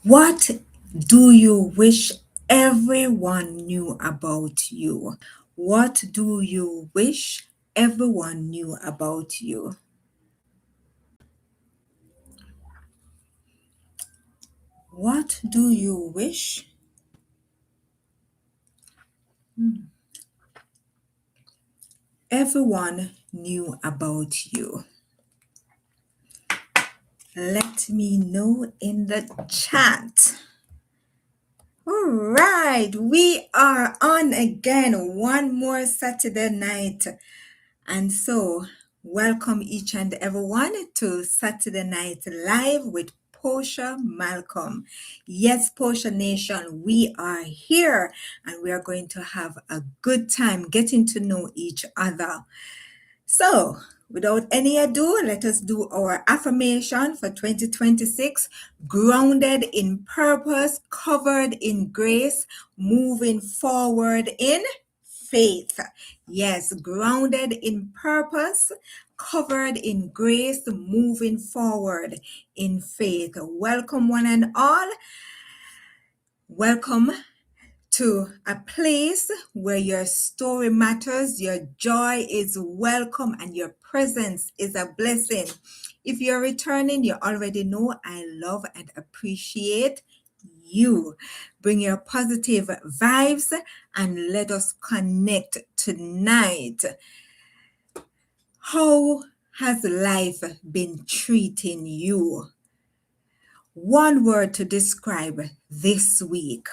What do you wish everyone knew about you? What do you wish everyone knew about you? What do you wish everyone knew about you? Let me know in the chat. All right, we are on again one more Saturday night. And so, welcome each and everyone to Saturday Night Live with Posha Malcolm. Yes, Posha Nation, we are here and we are going to have a good time getting to know each other. So, without any ado, let us do our affirmation for 2026. Grounded in purpose, covered in grace, moving forward in faith. Yes, grounded in purpose, covered in grace, moving forward in faith. Welcome, one and all. Welcome to a place where your story matters, your joy is welcome, and your presence is a blessing. If you're returning, you already know I love and appreciate you. Bring your positive vibes and let us connect tonight. How has life been treating you? One word to describe this week.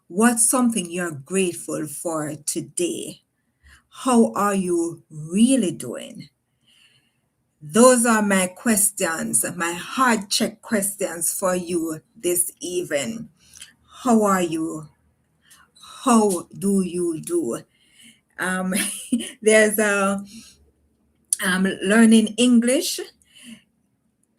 What's something you're grateful for today? How are you really doing? Those are my questions, my heart check questions for you this evening. How are you? How do you do? Um, there's a learning English.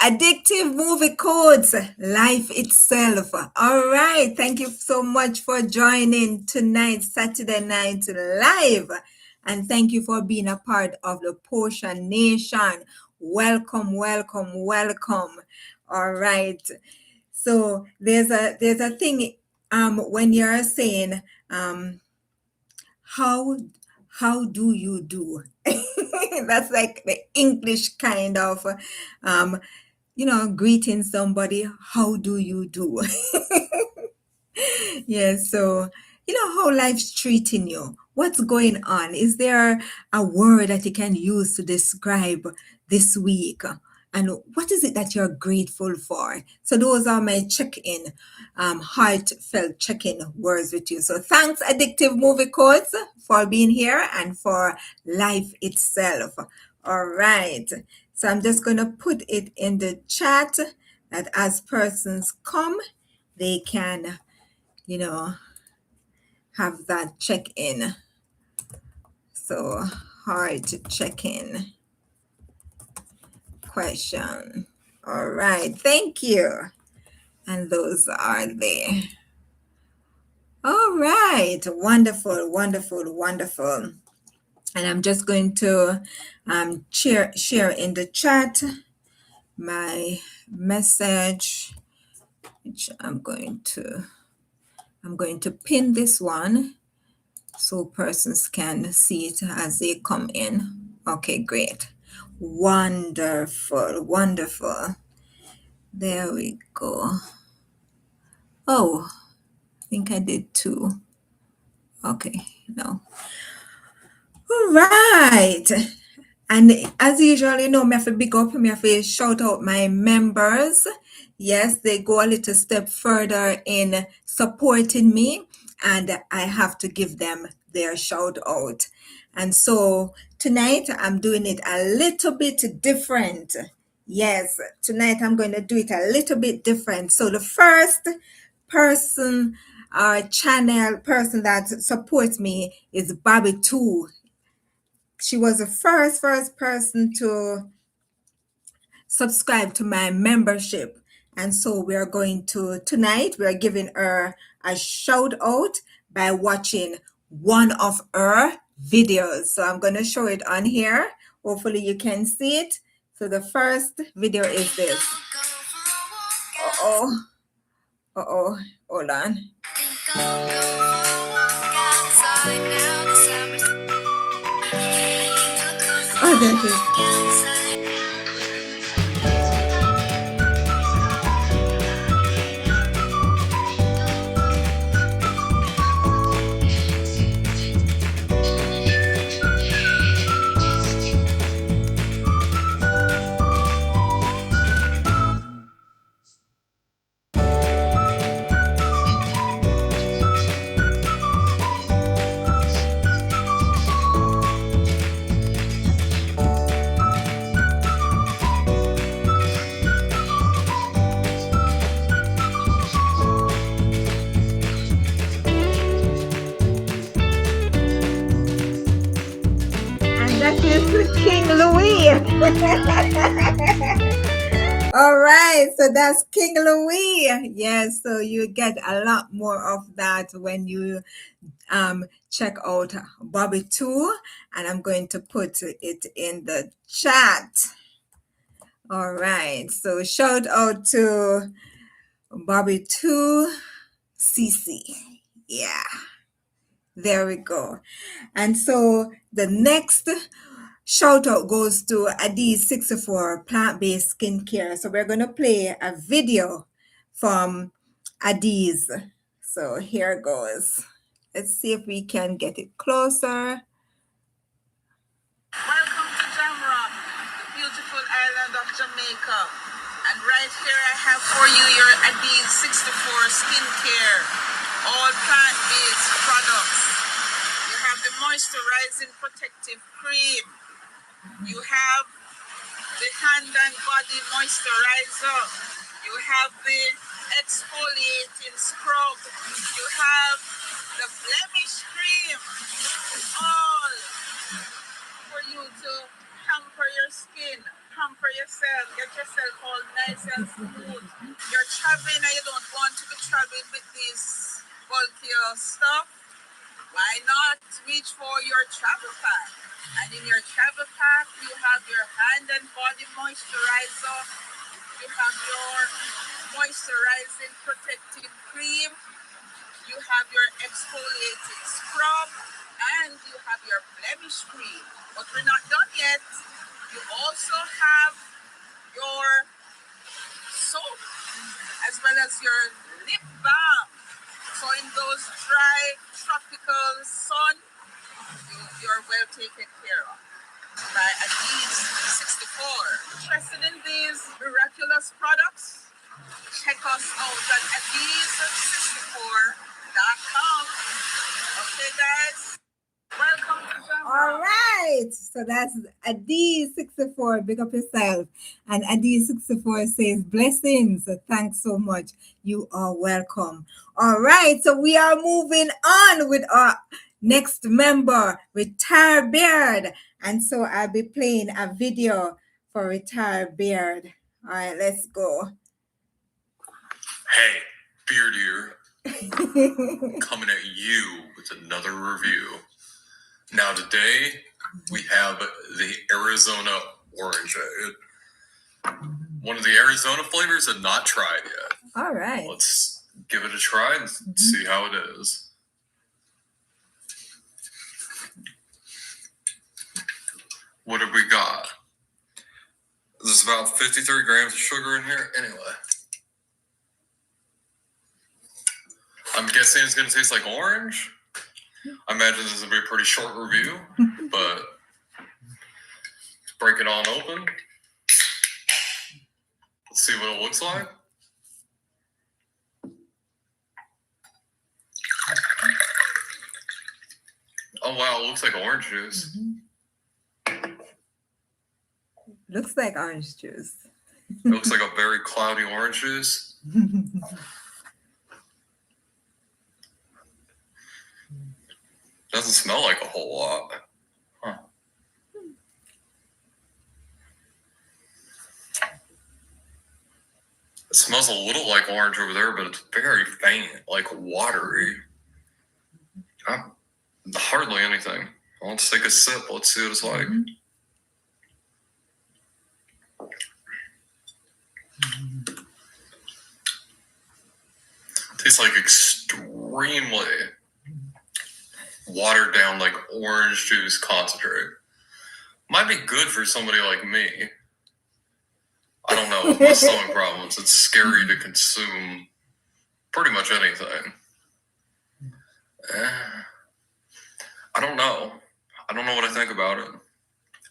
Addictive movie codes, life itself. All right. Thank you so much for joining tonight's Saturday Night Live. And thank you for being a part of the Posha Nation. Welcome, welcome, welcome. All right. So there's a thing when you're saying how do you do? That's like the English kind of greeting somebody. How do you do? Yeah, so how life's treating you. What's going on? Is there a word that you can use to describe this week? And what is it that you're grateful for? So those are my check-in, heartfelt check-in words with you. So thanks, Addictive Movie Codes, for being here and for life itself. All right. So I'm just going to put it in the chat that as persons come, they can, have that check-in. So heart check-in question. All right. Thank you. And those are there. All right. Wonderful, wonderful, wonderful. And I'm just going to share in the chat my message, which I'm going to pin this one so persons can see it as they come in. Okay, great. Wonderful, wonderful. There we go. Oh, I think I did two. Okay, no. All right. And as usual, me have to big up, me have to shout out my members. Yes, they go a little step further in supporting me, and I have to give them their shout out. And so tonight I'm doing it a little bit different. Yes, tonight I'm going to do it a little bit different. So the first person channel person that supports me is Bobby 2. She was the first person to subscribe to my membership. And so we are going to tonight, we are giving her a shout out by watching one of her videos. So I'm going to show it on here. Hopefully you can see it. So the first video is this. Uh-oh. Uh-oh, hold on. Oh, there it is. And that is King Louis. All right, so that's King Louis. Yes, so you get a lot more of that when you check out Bobby 2, and I'm going to put it in the chat. All right, so shout out to Bobby 2 CC. Yeah, there we go. And so the next shout out goes to Adiz64 plant-based skincare. So we're going to play a video from Adiz. So here goes. Let's see if we can get it closer. Welcome to Jamrock, the beautiful island of Jamaica. And right here I have for you your Adiz 64 skincare, all plant-based products. You have the moisturizing protective cream. You have the hand and body moisturizer. You have the exfoliating scrub. You have the blemish cream. All for you to pamper your skin, pamper yourself, get yourself all nice and smooth. You're traveling and you don't want to be traveling with this bulkier stuff. Why not reach for your travel pack? And in your travel pack, you have your hand and body moisturizer. You have your moisturizing protective cream. You have your exfoliating scrub. And you have your blemish cream. But we're not done yet. You also have your soap as well as your lip balm. So in those dry tropical sun, you're well taken care of by Adiz 64. Interested in these miraculous products? Check us out at adiz64.com. Okay, guys. Welcome to Jamrock. All right. So that's Adiz64. Big up yourself. And Adiz64 says, blessings. Thanks so much. You are welcome. All right. So we are moving on with our next member, Retire Beard. And so I'll be playing a video for Retire Beard. All right, let's go. Hey, Beard here. Coming at you with another review. Now today, we have the Arizona Orange. One of the Arizona flavors I've not tried yet. All right. Let's give it a try and see how it is. What have we got? There's about 53 grams of sugar in here. Anyway. I'm guessing it's going to taste like orange. I imagine this is going to be a pretty short review, but let's break it on open. Let's see what it looks like. Oh, wow, it looks like orange juice. Looks like orange juice. It looks like a very cloudy orange juice. Doesn't smell like a whole lot. Huh. It smells a little like orange over there, but it's very faint, like watery. Hardly anything. Let's take a sip. Let's see what it's like. Tastes like extremely watered down, like orange juice concentrate. Might be good for somebody like me. I don't know. With my stomach problems, it's scary to consume pretty much anything. I don't know. I don't know what I think about it.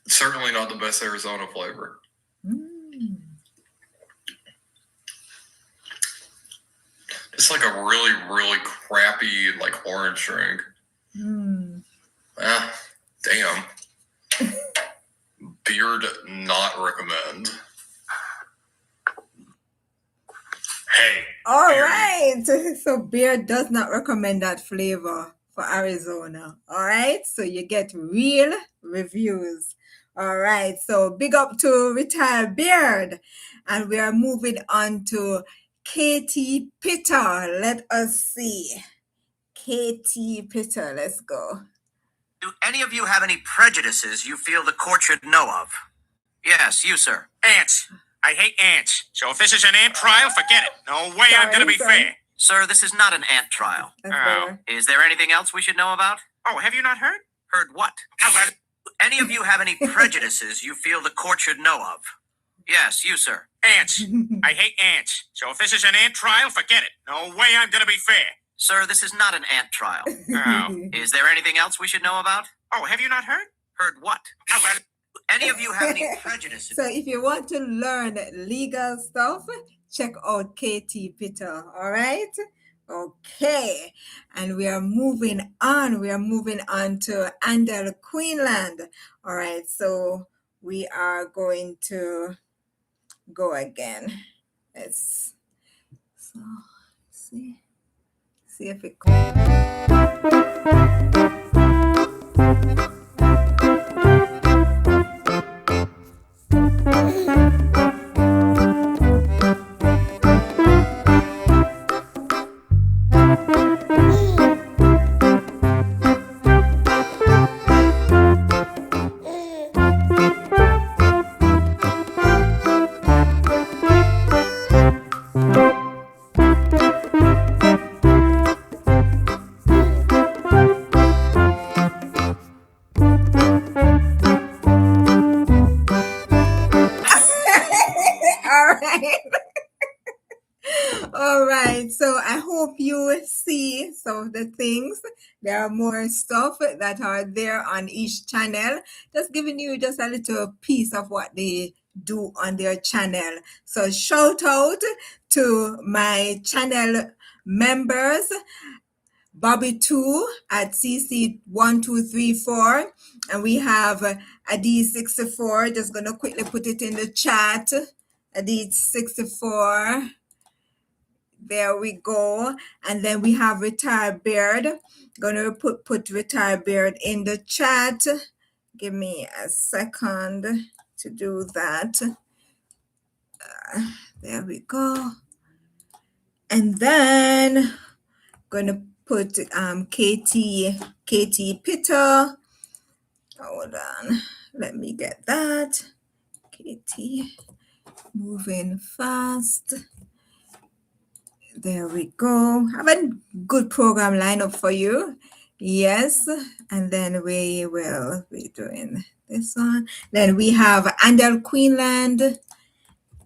It's certainly not the best Arizona flavor. It's like a really, really crappy, like, orange drink. Damn. Beard not recommend. Hey. All right. So beer does not recommend that flavor for Arizona. All right. So you get real reviews. All right. So big up to Retired Beard. And we are moving on to Katie Pitter. Let us see. Katie Pitter. Let's go. Do any of you have any prejudices you feel the court should know of? Yes, you, sir. Ants. I hate ants. So if this is an ant trial, forget it. No way I'm going to be fair. Sir, this is not an ant trial. Oh. Is there anything else we should know about? Oh, have you not heard? Heard what? Any of you have any prejudices you feel the court should know of? Yes, you, sir. Ants. I hate ants. So if this is an ant trial, forget it. No way I'm going to be fair. Sir, this is not an ant trial. Is there anything else we should know about? Oh, have you not heard? Heard what? Any of you have any prejudices? So if you want to learn legal stuff, check out Katie Pitter. All right. Okay. And we are moving on. We are moving on to Andel Queenland. All right. So we are going to go again. Let's see if it All right, so I hope you see some of the things. There are more stuff that are there on each channel, just giving you just a little piece of what they do on their channel. So shout out to my channel members, Bobby2 at CC1234, and we have Adi64. Just gonna quickly put it in the chat. Adi64. There we go. And then we have Retired Beard. Gonna put Retired Beard in the chat. Give me a second to do that. There we go. And then gonna put Katie Pitter. Hold on. Let me get that. Katie, moving fast. There we go. Have a good program lineup for you. Yes. And then we will be doing this one. Then we have Andel Queenland.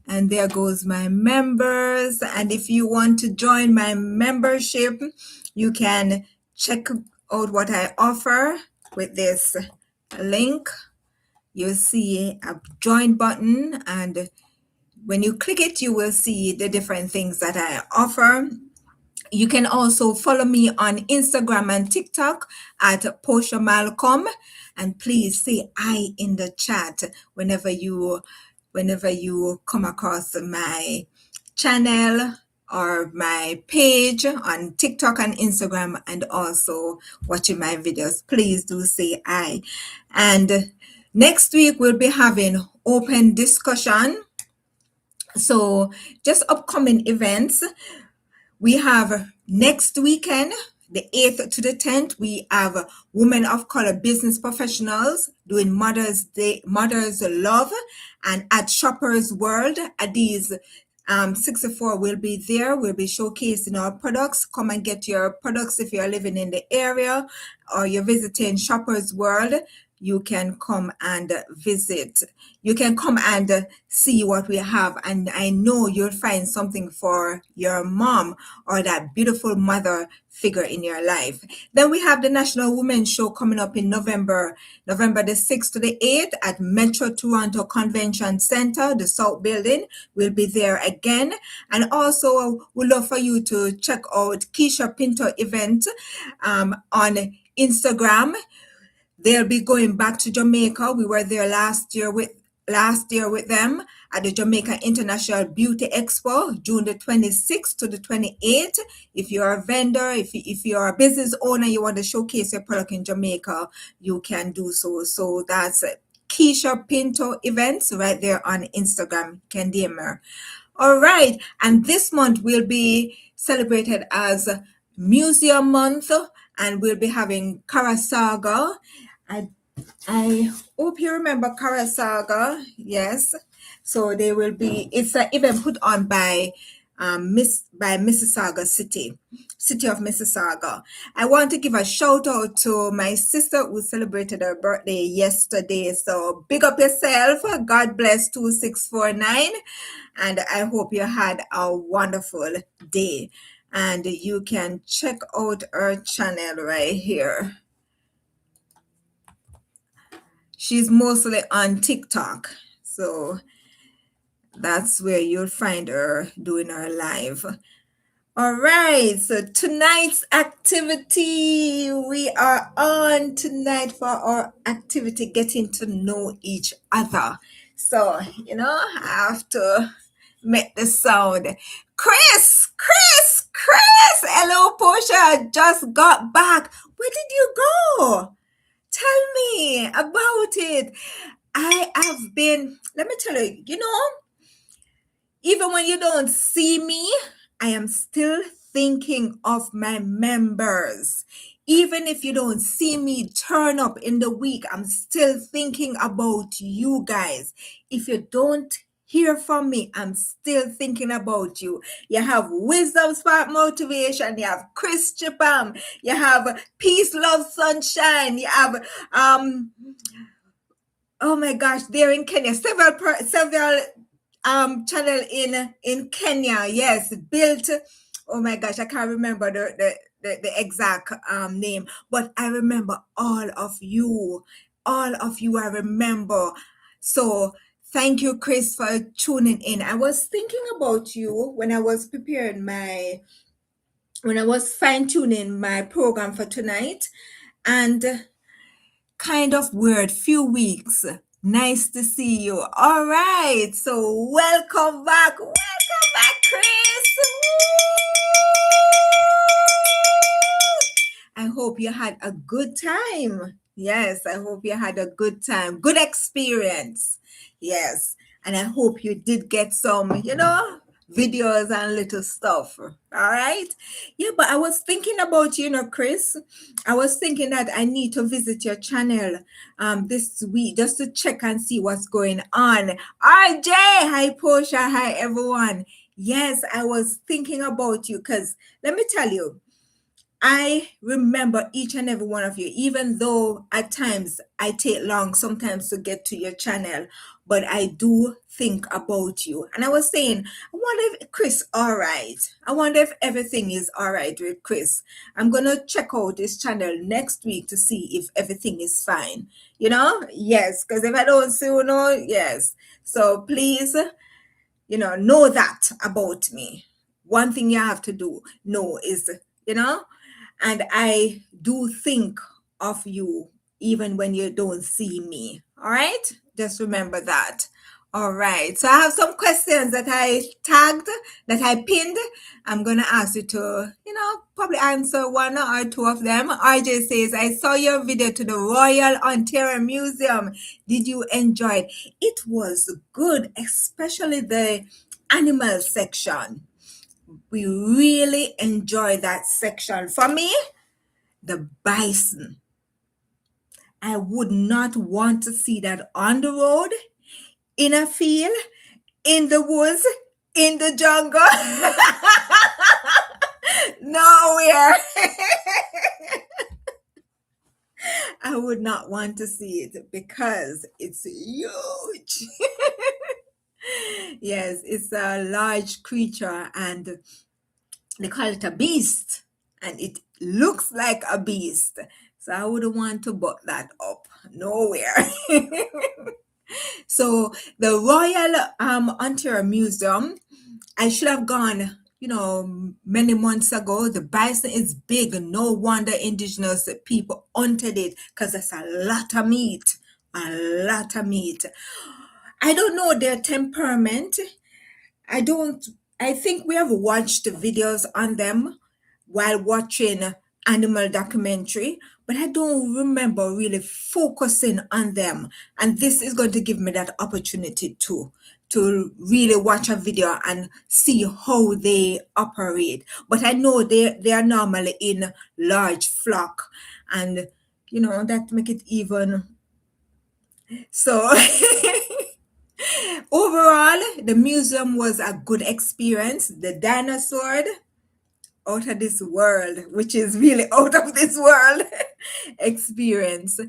And there goes my members. And if you want to join my membership, you can check out what I offer with this link. You'll see a join button, and when you click it, you will see the different things that I offer. You can also follow me on Instagram and TikTok at Posha Malcolm. And please say I in the chat whenever you come across my channel or my page on TikTok and Instagram, and also watching my videos. Please do say I. And next week we'll be having open discussion. So just upcoming events. We have next weekend, the 8th to the 10th, we have Women of Color Business Professionals doing Mother's Day, Mother's Love, and at Shoppers World, Adi's 64 will be there. We'll be showcasing our products. Come and get your products if you're living in the area or you're visiting Shoppers World. You can come and visit. You can come and see what we have. And I know you'll find something for your mom or that beautiful mother figure in your life. Then we have the National Women's Show coming up in November the 6th to the 8th at Metro Toronto Convention Center, the South Building. We'll be there again. And also, we'd love for you to check out Keisha Pinto event on Instagram. They'll be going back to Jamaica. We were there last year with them at the Jamaica International Beauty Expo, June the 26th to the 28th. If you're a vendor, if you're a business owner, you want to showcase your product in Jamaica, you can do so. So that's Keisha Pinto events right there on Instagram, Candiamer. All right, and this month will be celebrated as Museum Month, and we'll be having Karasaga. I hope you remember Karasaga. Yes. So they will be, it's an event put on by Mississauga City of Mississauga. I want to give a shout out to my sister who celebrated her birthday yesterday. So big up yourself. God bless 2649. And I hope you had a wonderful day. And you can check out her channel right here. She's mostly on TikTok, so that's where you'll find her doing her live. All right, so tonight's activity, we are on tonight for our activity, getting to know each other. So, I have to make the sound. Chris, hello, Posha, just got back. Where did you go? Tell me about it. I have been, let me tell you, even when you don't see me, I am still thinking of my members. Even if you don't see me turn up in the week, I'm still thinking about you guys. If you don't hear from me, I'm still thinking about you. You have Wisdom Spark Motivation, you have Chris Chipam, you have Peace, Love, Sunshine, you have oh my gosh, they're in Kenya, several channel in Kenya, yes, built, oh my gosh, I can't remember the exact name, but I remember all of you I remember. So thank you, Chris, for tuning in. I was thinking about you when I was fine-tuning my program for tonight, and kind of weird few weeks. Nice to see you. All right, so welcome back, Chris. Woo! I hope you had a good time. Yes, I hope you had a good time, good experience. Yes, and I hope you did get some, videos and little stuff. All right. Yeah, but I was thinking about Chris. I was thinking that I need to visit your channel this week just to check and see what's going on. RJ, hi Posha, hi everyone. Yes, I was thinking about you because let me tell you, I remember each and every one of you, even though at times I take long sometimes to get to your channel, but I do think about you. And I was saying, I wonder if Chris all right. I wonder if everything is all right with Chris. I'm going to check out his channel next week to see if everything is fine. Yes, because if I don't see yes. So please, know that about me. One thing you have to know is, and I do think of you even when you don't see me. All right? Just remember that. All right. So I have some questions that I tagged, that I pinned. I'm going to ask you to, probably answer one or two of them. RJ says, I saw your video to the Royal Ontario Museum. Did you enjoy it? It was good, especially the animal section. We really enjoy that section. For me, the bison. I would not want to see that on the road, in a field, in the woods, in the jungle. Nowhere. I would not want to see it because it's huge. Yes, it's a large creature and they call it a beast and it looks like a beast. So I wouldn't want to butt that up. Nowhere. So the Royal Ontario Museum, I should have gone, many months ago. The bison is big. No wonder indigenous people hunted it because it's a lot of meat. A lot of meat. I don't know their temperament. I don't, I think we have watched videos on them while watching animal documentary, but I don't remember really focusing on them. And this is going to give me that opportunity to really watch a video and see how they operate. But I know they are normally in large flock and that make it even so. Overall, the museum was a good experience. The dinosaur out of this world, which is really out of this world experience.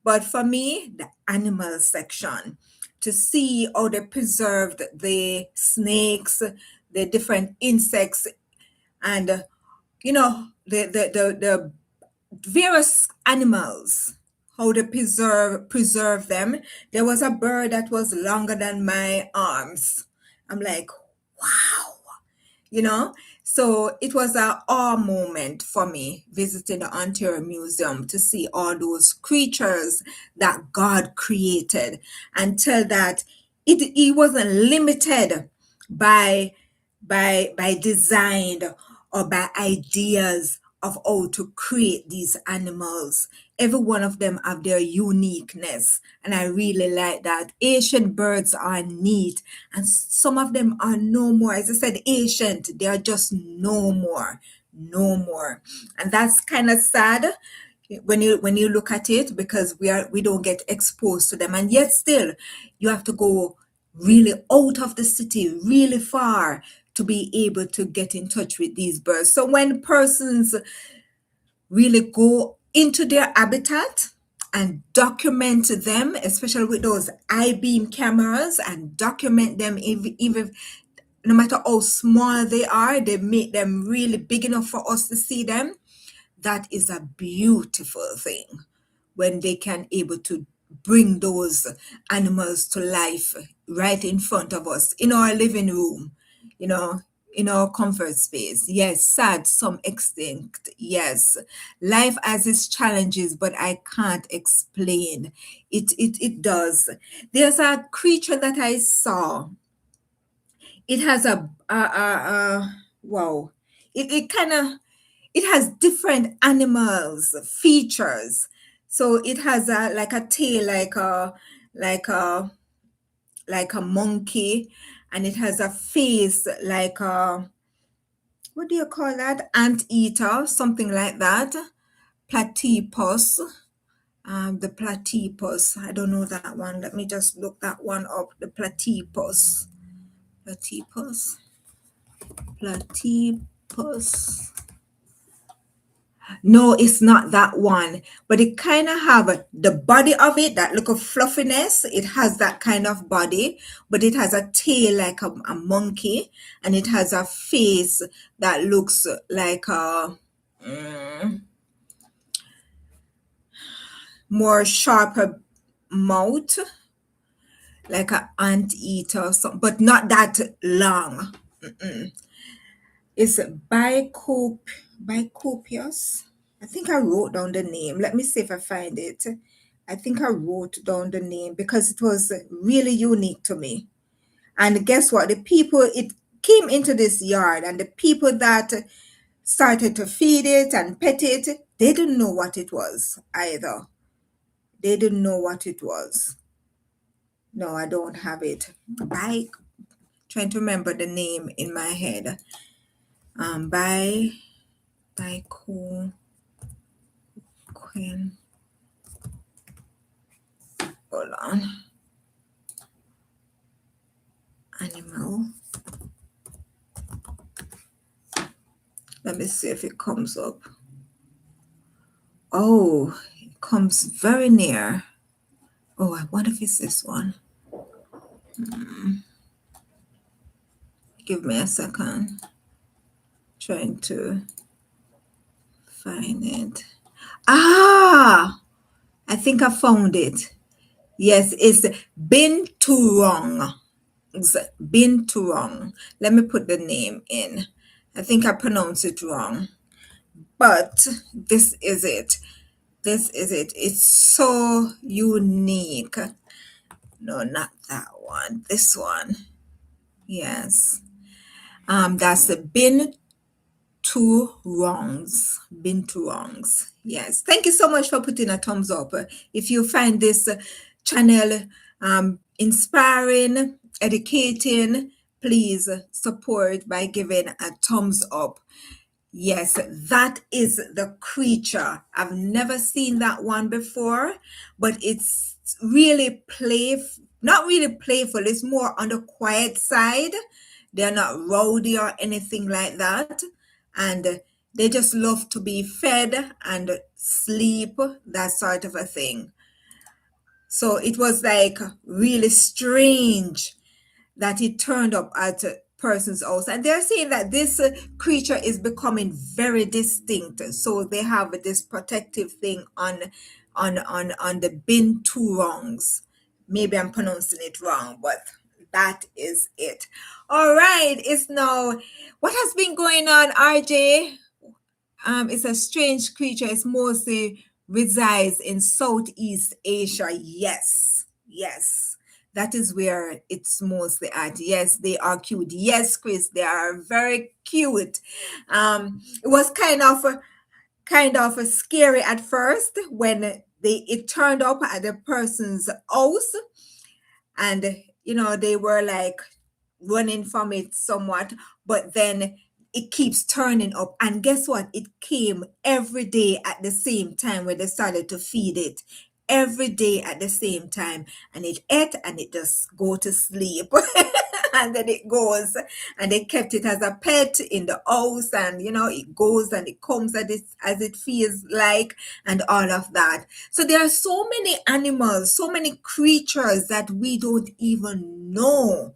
But for me, the animal section, to see how they preserved the snakes, the different insects, and the various animals, how they preserve them. There was a bird that was longer than my arms. I'm like, wow, you know. So it was a awe moment for me visiting the Ontario Museum to see all those creatures that God created, and tell that it wasn't limited by design or by ideas of how to create these animals. Every one of them have their uniqueness, and I really like that. Ancient birds are neat, and some of them are no more. As I said, ancient, they are just no more, no more, and that's kind of sad when you look at it, because we don't get exposed to them, and yet still you have to go really out of the city, really far, to be able to get in touch with these birds. So when persons really go into their habitat and document them, especially with those I-beam cameras, and document them, even no matter how small they are, they make them really big enough for us to see them. That is a beautiful thing when they can able to bring those animals to life right in front of us in our living room, you know, in our comfort space. Yes, sad, some extinct. Yes, life has its challenges, but I can't explain. It does. There's a creature that I saw. It has wow. It kind of, it has different animals features. So it has like a tail, like a like a monkey, and it has a face like a, what do you call that, anteater, something like that. Platypus. The platypus, I don't know that one. Let me just look that one up. The platypus. Platypus. No, it's not that one, but it kind of have the body of it, that look of fluffiness. It has that kind of body, but it has a tail like a monkey, and it has a face that looks like a more sharper mouth, like an anteater or something, but not that long. It's Bicopius. I think I wrote down the name. Let me see if I find it. I think I wrote down the name because it was really unique to me. And guess what? The people, it came into this yard, and the people that started to feed it and pet it, they didn't know what it was either. They didn't know what it was. No, I don't have it. Trying to remember the name in my head. By Queen. Hold on. Animal. Let me see if it comes up. Oh, it comes very near. Oh, I wonder if it's this one. Give me a second. Trying to find it. Ah, I think I found it. Yes, it's been too wrong. It's been too wrong. Let me put the name in. I think I pronounced it wrong, but this is it. This is it. It's so unique. No, not that one. This one. Yes. That's the been two wrongs. Been two wrongs. Yes. Thank you so much for putting a thumbs up. If you find this channel inspiring, educating, please support by giving a thumbs up. Yes, that is the creature. I've never seen that one before, but it's really not really playful. It's more on the quiet side. They're not rowdy or anything like that. And they just love to be fed and sleep, that sort of a thing. So it was like really strange that it turned up at a person's house, and they're saying that this creature is becoming very distinct, so they have this protective thing on the bin two wrongs. Maybe I'm pronouncing it wrong, but that is it. All right, it's now what has been going on, RJ? It's a strange creature. It's mostly resides in Southeast Asia. Yes, yes. That is where it's mostly at. Yes, they are cute. Yes, Chris, they are very cute. It was kind of scary at first when it turned up at the person's house, and they were like running from it somewhat, but then it keeps turning up, and guess what, it came every day at the same time when they started to feed it, every day at the same time, and it ate and it just go to sleep. And then it goes, and they kept it as a pet in the house, and it goes and it comes as it feels like, and all of that. So there are so many animals, so many creatures that we don't even know,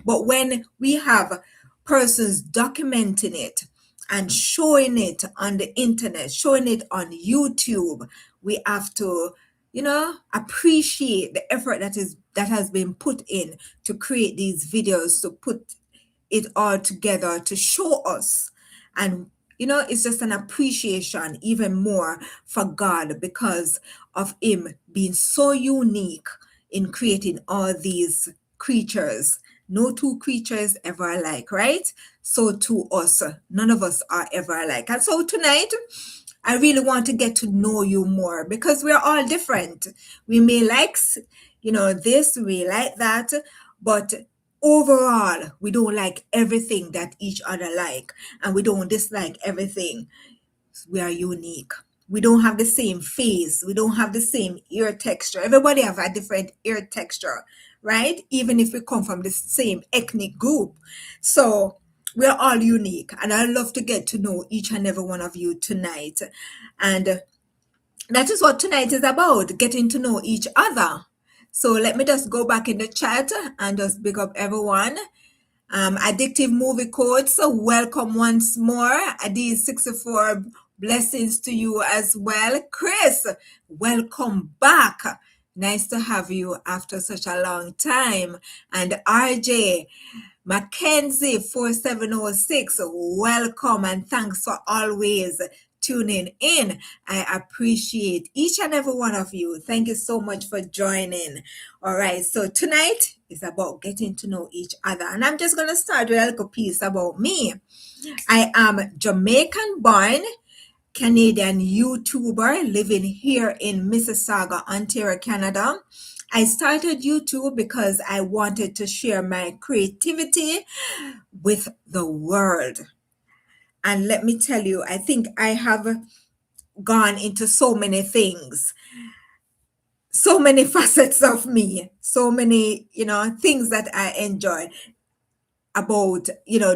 but when we have persons documenting it and showing it on the internet, showing it on YouTube, we have to appreciate the effort that has been put in to create these videos, to put it all together to show us. And it's just an appreciation even more for God, because of him being so unique in creating all these creatures. No two creatures ever alike, right? So to us, none of us are ever alike. And so tonight, I really want to get to know you more, because we're all different. We may like, this, we like that, but overall, we don't like everything that each other like, and we don't dislike everything. We are unique. We don't have the same face. We don't have the same ear texture. Everybody have a different ear texture, right? Even if we come from the same ethnic group. So we're all unique, and I love to get to know each and every one of you tonight. And that is what tonight is about, getting to know each other. So let me just go back in the chat and just big up everyone. Addictive movie code, so welcome once more. Adi 64, blessings to you as well. Chris, welcome back. Nice to have you after such a long time. And RJ, Mackenzie 4706, welcome and thanks for always tuning in. I appreciate each and every one of you. Thank you so much for joining. All right, so tonight is about getting to know each other, and I'm just going to start with a little piece about me. I am Jamaican born, Canadian YouTuber living here in Mississauga, Ontario, Canada. I started YouTube because I wanted to share my creativity with the world. And let me tell you, I think I have gone into so many things, so many facets of me, so many, things that I enjoy. about,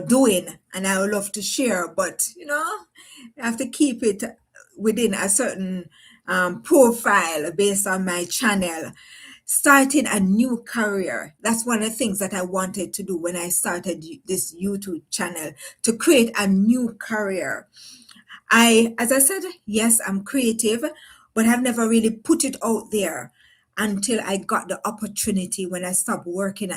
doing, and I would love to share, but, I have to keep it within a certain profile based on my channel. Starting a new career. That's one of the things that I wanted to do when I started this YouTube channel, to create a new career. As I said, yes, I'm creative, but I've never really put it out there until I got the opportunity when I stopped working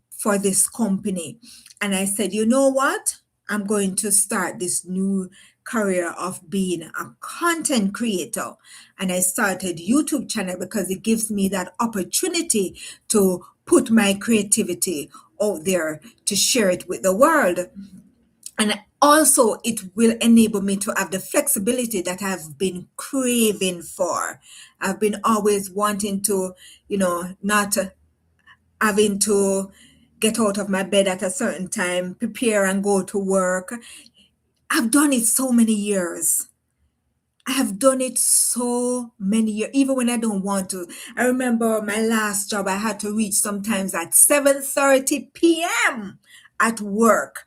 for this company. And I said, you know what? I'm going to start this new career of being a content creator. And I started YouTube channel because it gives me that opportunity to put my creativity out there, to share it with the world. And also, it will enable me to have the flexibility that I've been craving for. I've been always wanting to, not having to get out of my bed at a certain time, prepare and go to work. I've done it so many years. I have done it so many years, even when I don't want to. I remember my last job, I had to reach sometimes at 7:30 p.m. at work.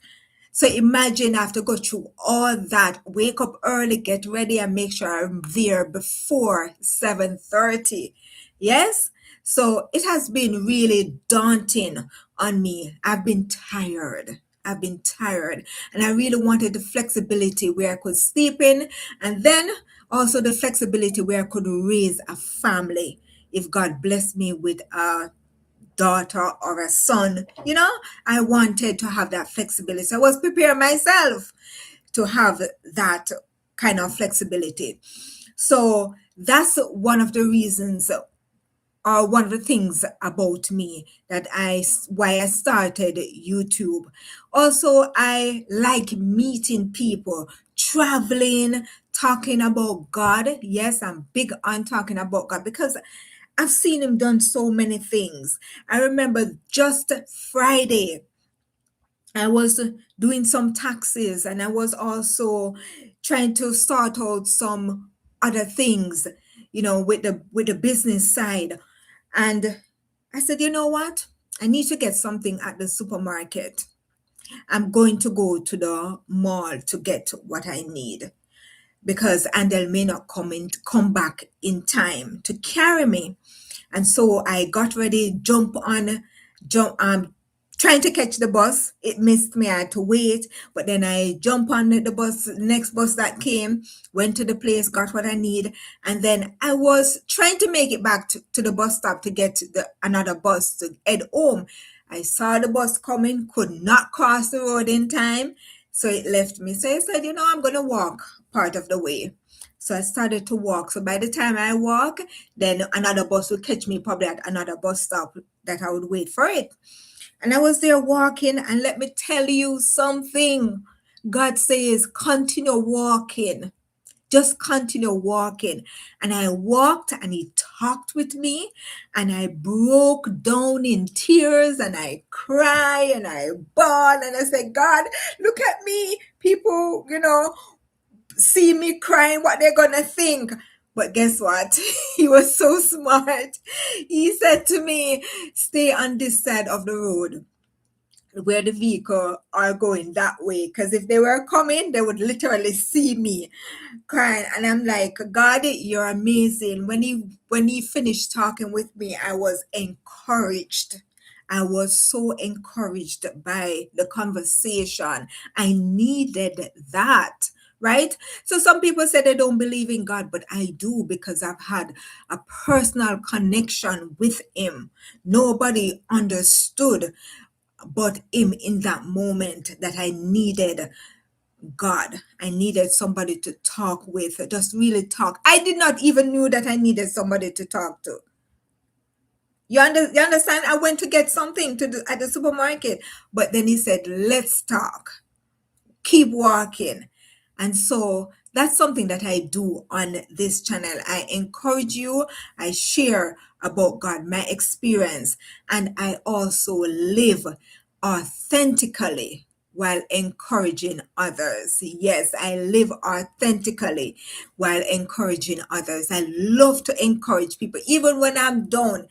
So imagine I have to go through all that, wake up early, get ready, and make sure I'm there before 7:30. Yes? So it has been really daunting on me. I've been tired. And I really wanted the flexibility where I could sleep in, and then also the flexibility where I could raise a family if God blessed me with a daughter or a son. I wanted to have that flexibility. I was preparing myself to have that kind of flexibility. So that's one of the reasons, or one of the things about me, why I started YouTube. Also, I like meeting people, traveling, talking about God. Yes, I'm big on talking about God because I've seen him done so many things. I remember just Friday, I was doing some taxes, and I was also trying to sort out some other things, with the business side. And I said, you know what? I need to get something at the supermarket. I'm going to go to the mall to get what I need, because Andel may not come back in time to carry me. And so I got ready, trying to catch the bus. It missed me. I had to wait. But then I jump on the bus, next bus that came, went to the place, got what I need. And then I was trying to make it back to the bus stop to get another bus to head home. I saw the bus coming, could not cross the road in time. So it left me. So I said, I'm going to walk part of the way. So I started to walk. So by the time I walk, then another bus would catch me probably at another bus stop that I would wait for it. And I was there walking, and let me tell you something. God says, continue walking. Just continue walking. And I walked, and he talked with me, and I broke down in tears, and I cried, and I bawled, and I said, God, look at me. People, see me crying, what they're gonna think. But guess what? He was so smart. He said to me, stay on this side of the road where the vehicle are going that way, because if they were coming, they would literally see me crying. And I'm like, God, you're amazing. When he finished talking with me, I was encouraged. I was so encouraged by the conversation. I needed that. Right? So some people say they don't believe in God, but I do, because I've had a personal connection with him. Nobody understood but him in that moment, that I needed God. I needed somebody to talk with, just really talk. I did not even knew that I needed somebody to talk to. You understand? I went to get something at the supermarket, but then he said, let's talk. Keep walking. And so that's something that I do on this channel. I encourage you. I share about God, my experience, and I also live authentically while encouraging others. Yes, I live authentically while encouraging others. I love to encourage people, even when I'm down,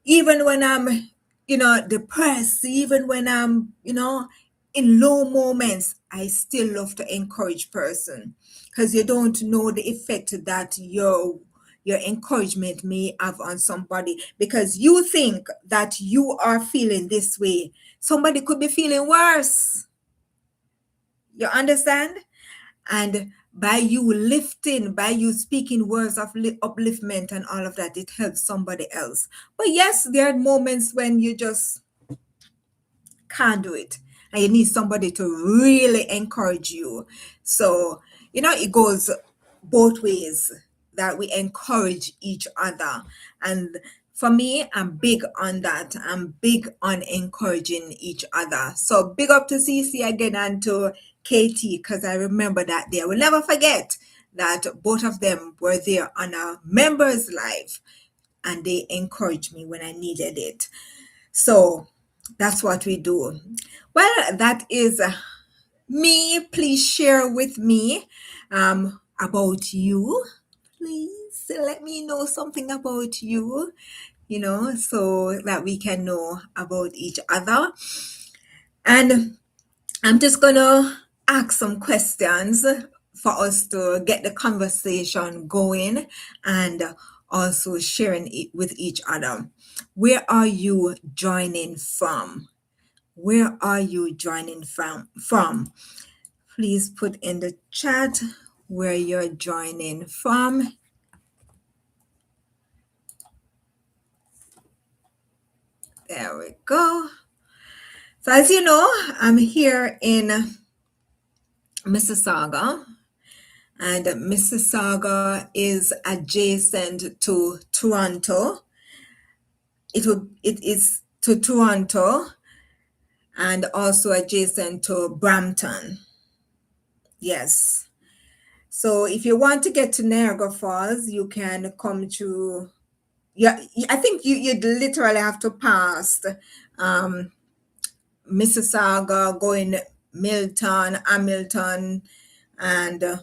even when I'm depressed, even when I'm, in low moments, I still love to encourage person, because you don't know the effect that your encouragement may have on somebody, because you think that you are feeling this way. Somebody could be feeling worse. You understand? And by you speaking words of upliftment and all of that, it helps somebody else. But yes, there are moments when you just can't do it, and you need somebody to really encourage you. So it goes both ways, that we encourage each other. And for me, I'm big on that. I'm big on encouraging each other. So big up to CC again, and to Katie, because I remember that day. I will never forget that both of them were there on a member's live, and they encouraged me when I needed it. So that's what we do. Well, that is me. Please share with me about you. Please let me know something about you, so that we can know about each other. And I'm just going to ask some questions for us to get the conversation going, and also sharing it with each other. Where are you joining from? Where are you joining from? Please put in the chat where you're joining from. There we go. So as you know, I'm here in Mississauga, and Mississauga is adjacent to Toronto. It is to Toronto, and also adjacent to Brampton. Yes. So if you want to get to Niagara Falls, you can come to, I think you'd literally have to pass Mississauga, going Milton, Hamilton, and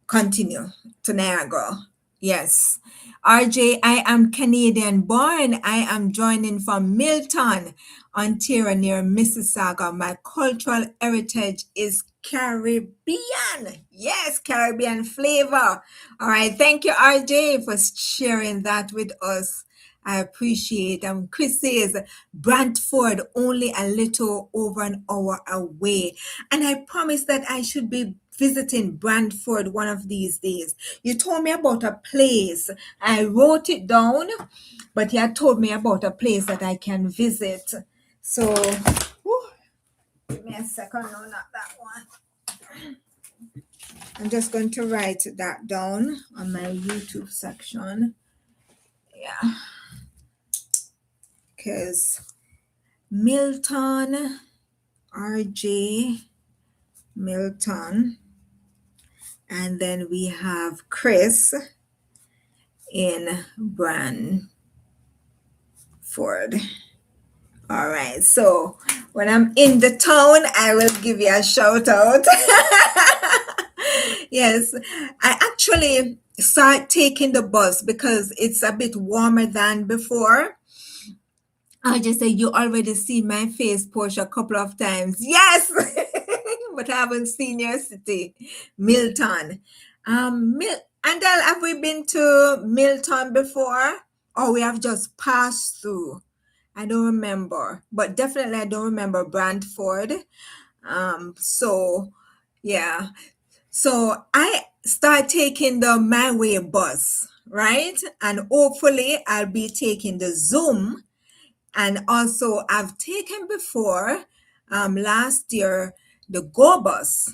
continue to Niagara. Yes. RJ, I am Canadian born. I am joining from Milton, Ontario, near Mississauga. My cultural heritage is Caribbean. Yes, Caribbean flavor. All right. Thank you, RJ, for sharing that with us. I appreciate. Chris says Brantford, only a little over an hour away. And I promise that I should be visiting Brantford one of these days. You told me about a place. I wrote it down, but you had told me about a place that I can visit. So, give me a second. No, not that one. I'm just going to write that down on my YouTube section. Yeah. Because Milton, RJ, Milton. And then we have Chris in Brantford. All right. So when I'm in the town, I will give you a shout out. Yes. I actually start taking the bus because it's a bit warmer than before. I just say, you already see my face, Portia, a couple of times. Yes. But I haven't seen your city, Milton. Andel, have we been to Milton before? Or we have just passed through? I don't remember, but definitely I don't remember Brantford. So yeah. So I start taking the My Way bus, right? And hopefully I'll be taking the Zoom. And also I've taken before, last year, the Go bus.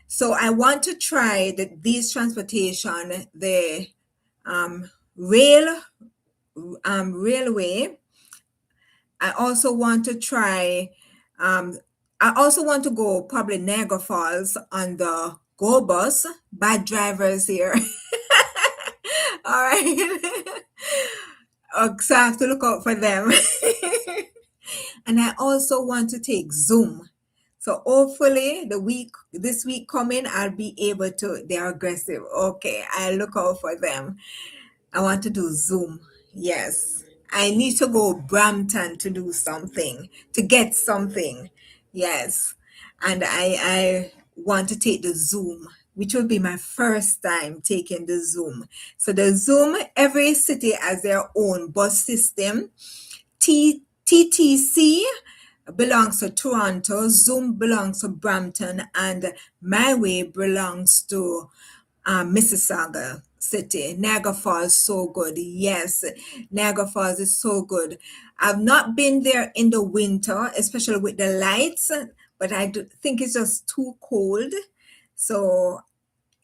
So I want to try these transportation, the railway. I also want to try, I also want to go probably Niagara Falls on the Go bus. Bad drivers here. All right. So I have to look out for them. And I also want to take Zoom. So hopefully this week coming, I'll be able to, they're aggressive. Okay, I'll look out for them. I want to do Zoom. Yes. I need to go Brampton to do something, to get something. Yes. And I want to take the Zoom, which will be my first time taking the Zoom. So the Zoom, every city has their own bus system. TTC belongs to Toronto, Zoom belongs to Brampton, and My Way belongs to Mississauga City. Niagara Falls, so good. Yes, Niagara Falls is so good. I've not been there in the winter, especially with the lights, but I think it's just too cold. So,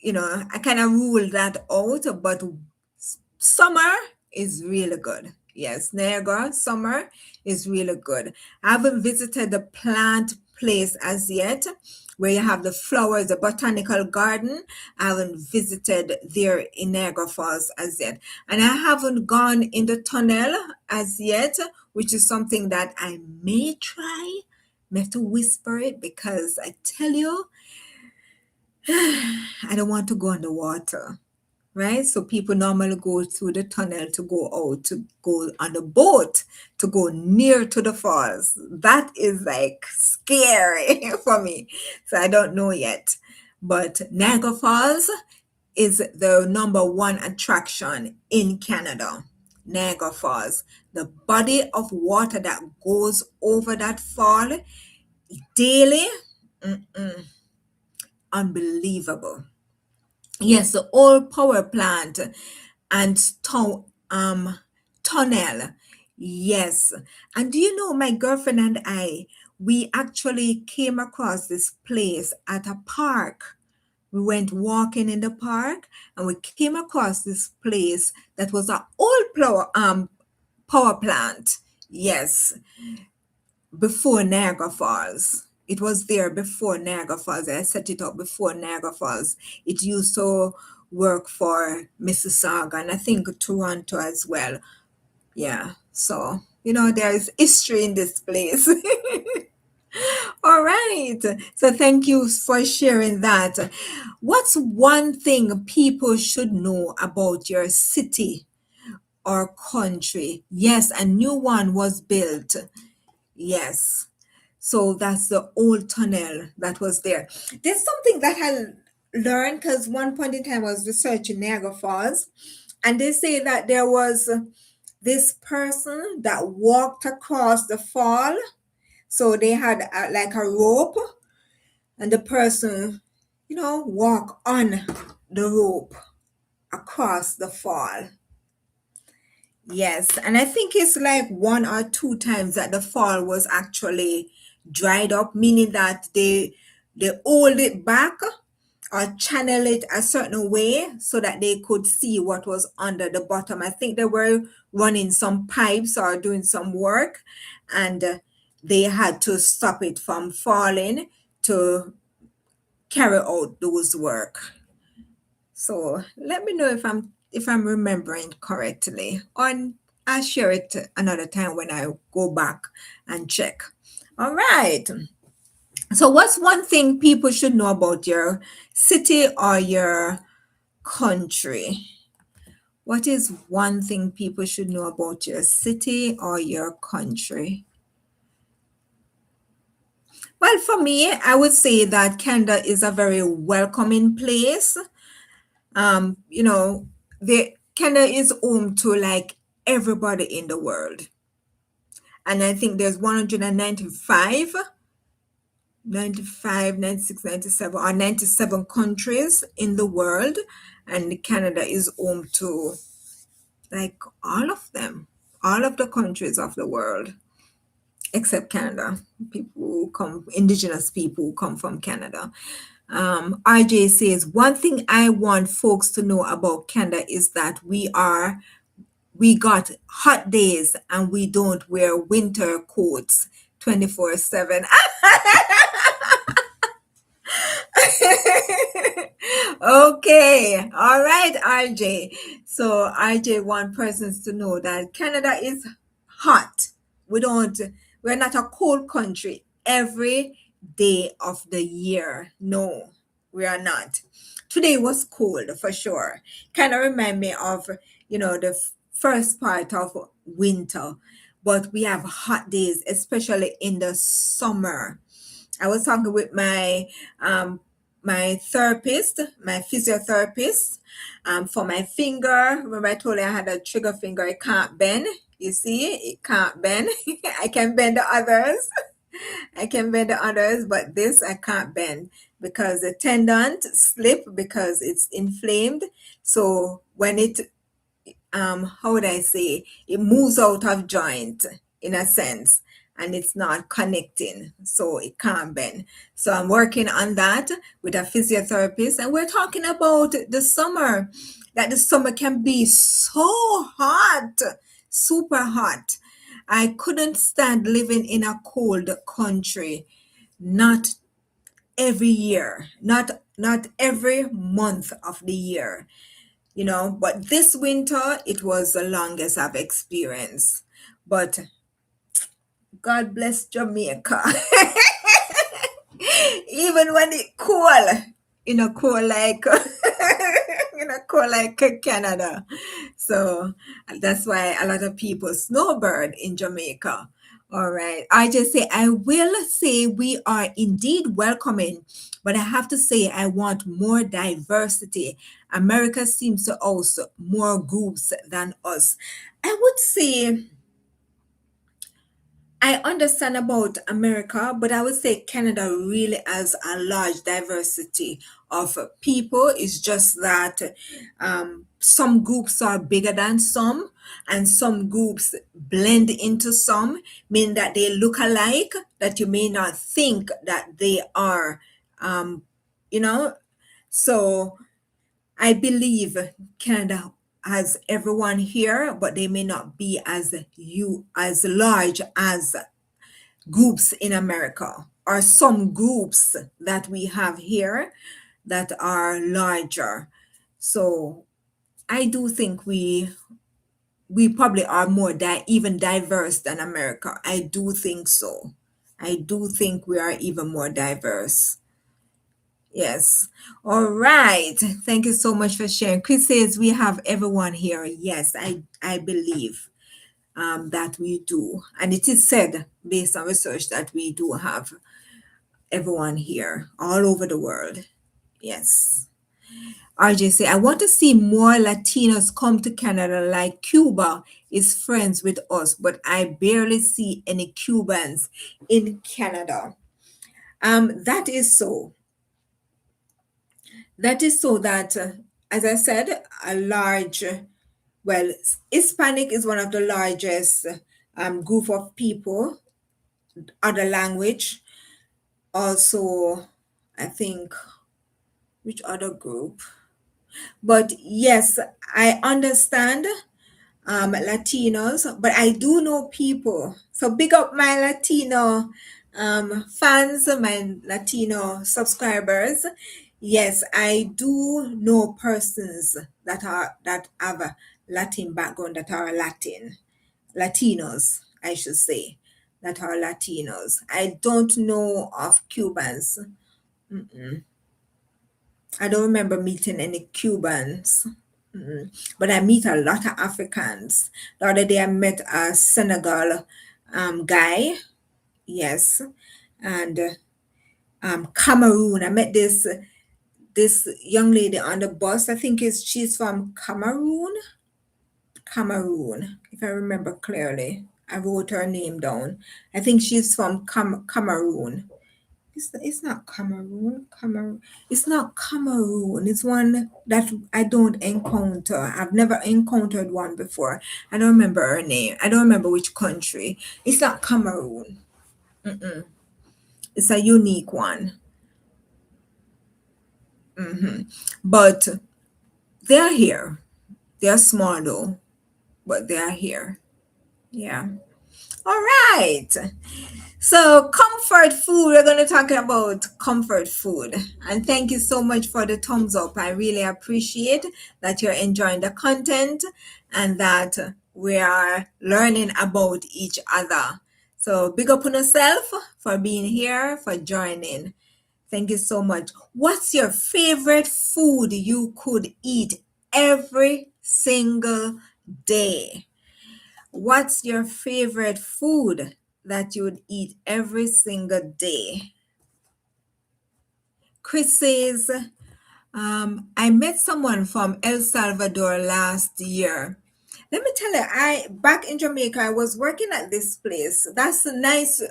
I kind of rule that out, but summer is really good. Yes, Niagara, summer is really good. I haven't visited the plant place as yet, where you have the flowers, the botanical garden. I haven't visited there in Niagara Falls as yet. And I haven't gone in the tunnel as yet, which is something that I may try. I have to whisper it because I tell you, I don't want to go underwater. Right? So people normally go through the tunnel to go out, to go on the boat, to go near to the falls. That is like scary for me. So I don't know yet. But Niagara Falls is the number one attraction in Canada. Niagara Falls. The body of water that goes over that fall daily, unbelievable. Yes, the old power plant and tunnel. Yes. And do you know, my girlfriend and I, we actually came across this place at a park. We went walking in the park and we came across this place that was an old power plant. Yes, before Niagara Falls. It was there before Niagara Falls. I set it up before Niagara Falls. It used to work for Mississauga and I think Toronto as well. Yeah. So, there is history in this place. All right. So thank you for sharing that. What's one thing people should know about your city or country? Yes, a new one was built. Yes. So that's the old tunnel that was there. There's something that I learned because one point in time I was researching Niagara Falls, and they say that there was this person that walked across the fall. So they had like a rope, and the person, walk on the rope across the fall. Yes, and I think it's like one or two times that the fall was actually dried up, meaning that they hold it back or channel it a certain way so that they could see what was under the bottom. I think they were running some pipes or doing some work, and they had to stop it from falling to carry out those work. So let me know if I'm remembering correctly. On I'll share it another time when I go back and check. All right. So what's one thing people should know about your city or your country? What is one thing people should know about your city or your country? Well, for me, I would say that Canada is a very welcoming place. You know, Canada is home to like everybody in the world. And I think there's 195, 95, 96, 97, or 97 countries in the world. And Canada is home to like all of them, all of the countries of the world, except Canada. Indigenous people who come from Canada. RJ says, one thing I want folks to know about Canada is that we got hot days and we don't wear winter coats 24/7. Okay. All right, RJ. So RJ want persons to know that Canada is hot. We're not a cold country every day of the year. No, we are not. Today was cold for sure. Kind of remind me of, the first part of winter, but we have hot days, especially in the summer. I was talking with my therapist, my physiotherapist, for my finger. Remember I told you I had a trigger finger, it can't bend. You see, it can't bend. I can bend the others. I can bend the others, but this I can't bend because the tendon slip because it's inflamed. So when it how would I say, it moves out of joint in a sense, and it's not connecting, so it can't bend. So I'm working on that with a physiotherapist, and we're talking about the summer, that the summer can be so hot, super hot. I couldn't stand living in a cold country, not every year, not every month of the year, but this winter it was the longest I've experienced. But God bless Jamaica. Even when it cool, cool like cool like Canada. So that's why a lot of people snowbird in Jamaica. All right. I just say, I will say we are indeed welcoming, but I have to say I want more diversity. America seems to also more groups than us. I would say I understand about America, but I would say Canada really has a large diversity of people. It's just that some groups are bigger than some, and some groups blend into some, meaning that they look alike, that you may not think that they are, you know. So I believe Canada has everyone here, but they may not be as large as groups in America, or some groups that we have here that are larger. So I do think we probably are more even diverse than America. I do think so. I do think we are even more diverse. Yes. All right. Thank you so much for sharing. Chris says we have everyone here. Yes, I believe that we do. And it is said, based on research, that we do have everyone here all over the world. Yes. RJ say, I want to see more Latinos come to Canada, like Cuba is friends with us, but I barely see any Cubans in Canada. That is so. That is so that, as I said, Hispanic is one of the largest group of people, other language. Also, I think, which other group? But yes, I understand Latinos, but I do know people. So big up my Latino fans, my Latino subscribers. Yes, I do know persons that have a Latin background, that are Latinos, I should say, that are Latinos. I don't know of Cubans. I don't remember meeting any Cubans. But I meet a lot of Africans. The other day I met a Senegal guy, yes, and Cameroon. I met this young lady on the bus. I think she's from Cameroon, if I remember clearly. I wrote her name down. I think she's from Cameroon. It's not Cameroon. It's not Cameroon. It's one that I don't encounter. I've never encountered one before. I don't remember her name. I don't remember which country. It's not Cameroon. It's a unique one. But they're here. They're small though, but they're here. Yeah. All right. So comfort food, we're going to talk about comfort food. And thank you so much for the thumbs up. I really appreciate that you're enjoying the content and that we are learning about each other. So big up on yourself for being here, for joining. Thank you so much. What's your favorite food you could eat every single day. What's your favorite food that you would eat every single day? Chris says, I met someone from El Salvador last year. Let me tell you, back in Jamaica, I was working at this place. That's nice,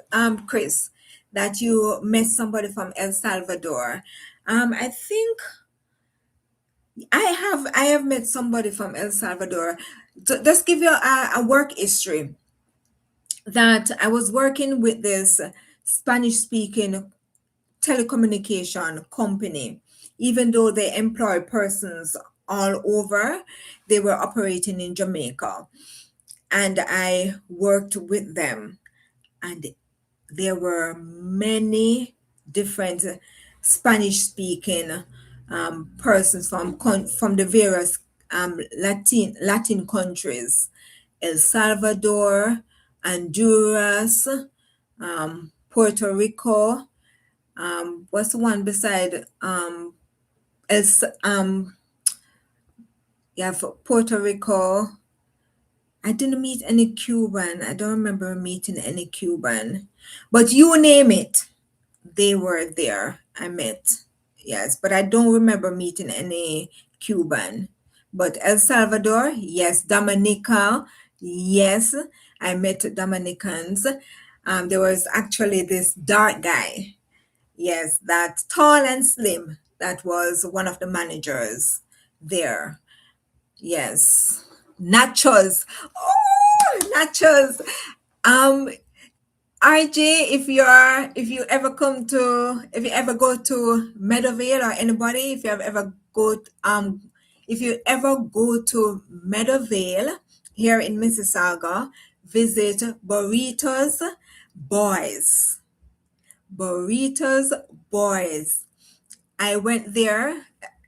Chris, that you met somebody from El Salvador. I think I have met somebody from El Salvador. Just give you a work history that I was working with this Spanish speaking telecommunication company. Even though they employ persons all over, they were operating in Jamaica. And I worked with them. And there were many different Spanish speaking persons from the various Latin countries, El Salvador, Honduras, Puerto Rico. What's the one beside for Puerto Rico? I didn't meet any Cuban. I don't remember meeting any Cuban, but you name it, they were there. I met, yes, but I don't remember meeting any Cuban. But El Salvador, yes. Dominica, yes, I met Dominicans. There was actually this dark guy, yes, that tall and slim. That was one of the managers there. Yes. Nachos. Oh, nachos. Um, RJ, if you ever go to Meadowvale, or anybody, if you ever go to Meadowvale here in Mississauga, visit Burritos Boys. Burritos Boys. I went there.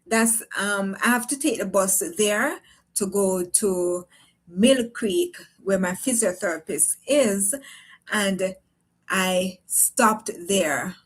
That's I have to take the bus there to go to Mill Creek where my physiotherapist is, and I stopped there.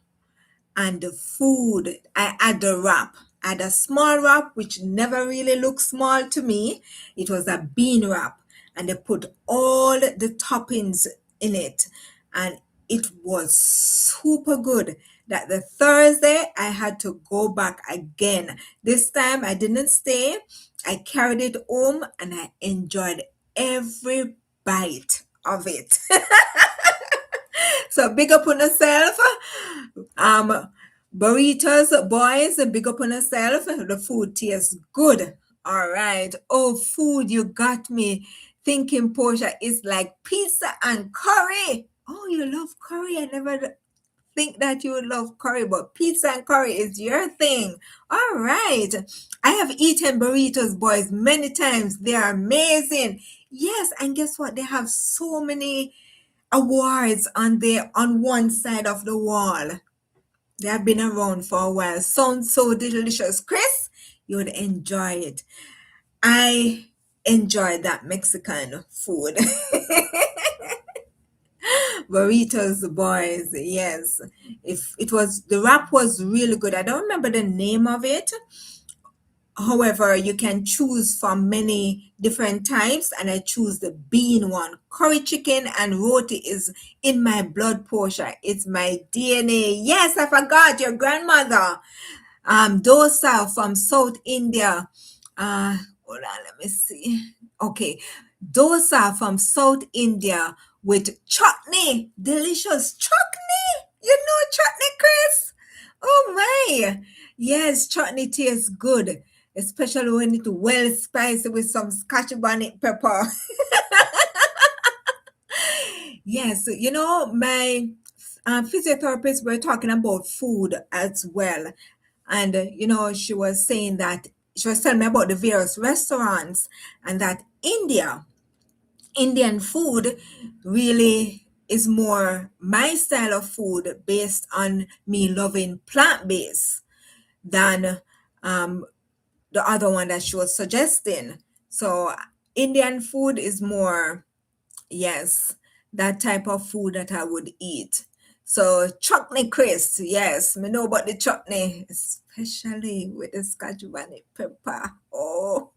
And the food, I had the wrap. I had a small wrap which never really looked small to me. It was a bean wrap, and they put all the toppings in it, and it was super good. That the Thursday I had to go back again. This time I didn't stay. I carried it home and I enjoyed every bite of it. So big up on yourself. Burritos, boys, big up on yourself. The food tastes good. All right. Oh, food, you got me thinking, Portia, is like pizza and curry. Oh, you love curry. I never think that you would love curry, but pizza and curry is your thing. All right. I have eaten burritos, boys, many times. They are amazing. Yes, and guess what? They have so many awards on one side of the wall. They have been around for a while. Sounds so delicious. Chris, you would enjoy it. I enjoy that Mexican food. Burritos, boys, yes. If it was, the wrap was really good. I don't remember the name of it. However, you can choose from many different types, and I choose the bean one. Curry chicken and roti is in my blood, Portia. It's my DNA. Yes, I forgot your grandmother. Dosa from South India. Hold on, let me see. Okay, dosa from South India with chutney. Delicious chutney. You know chutney, Chris? Oh my. Yes, chutney tastes good, especially when it's well spicy with some scotch bonnet pepper. Yes, you know, my physiotherapist were talking about food as well. And, you know, she was saying that she was telling me about the various restaurants, and that Indian food really is more my style of food, based on me loving plant-based, than the other one that she was suggesting. So Indian food is more, yes, that type of food that I would eat. So chutney, Chris, yes, me know about the chutney, especially with the scotch bonnet pepper. Oh,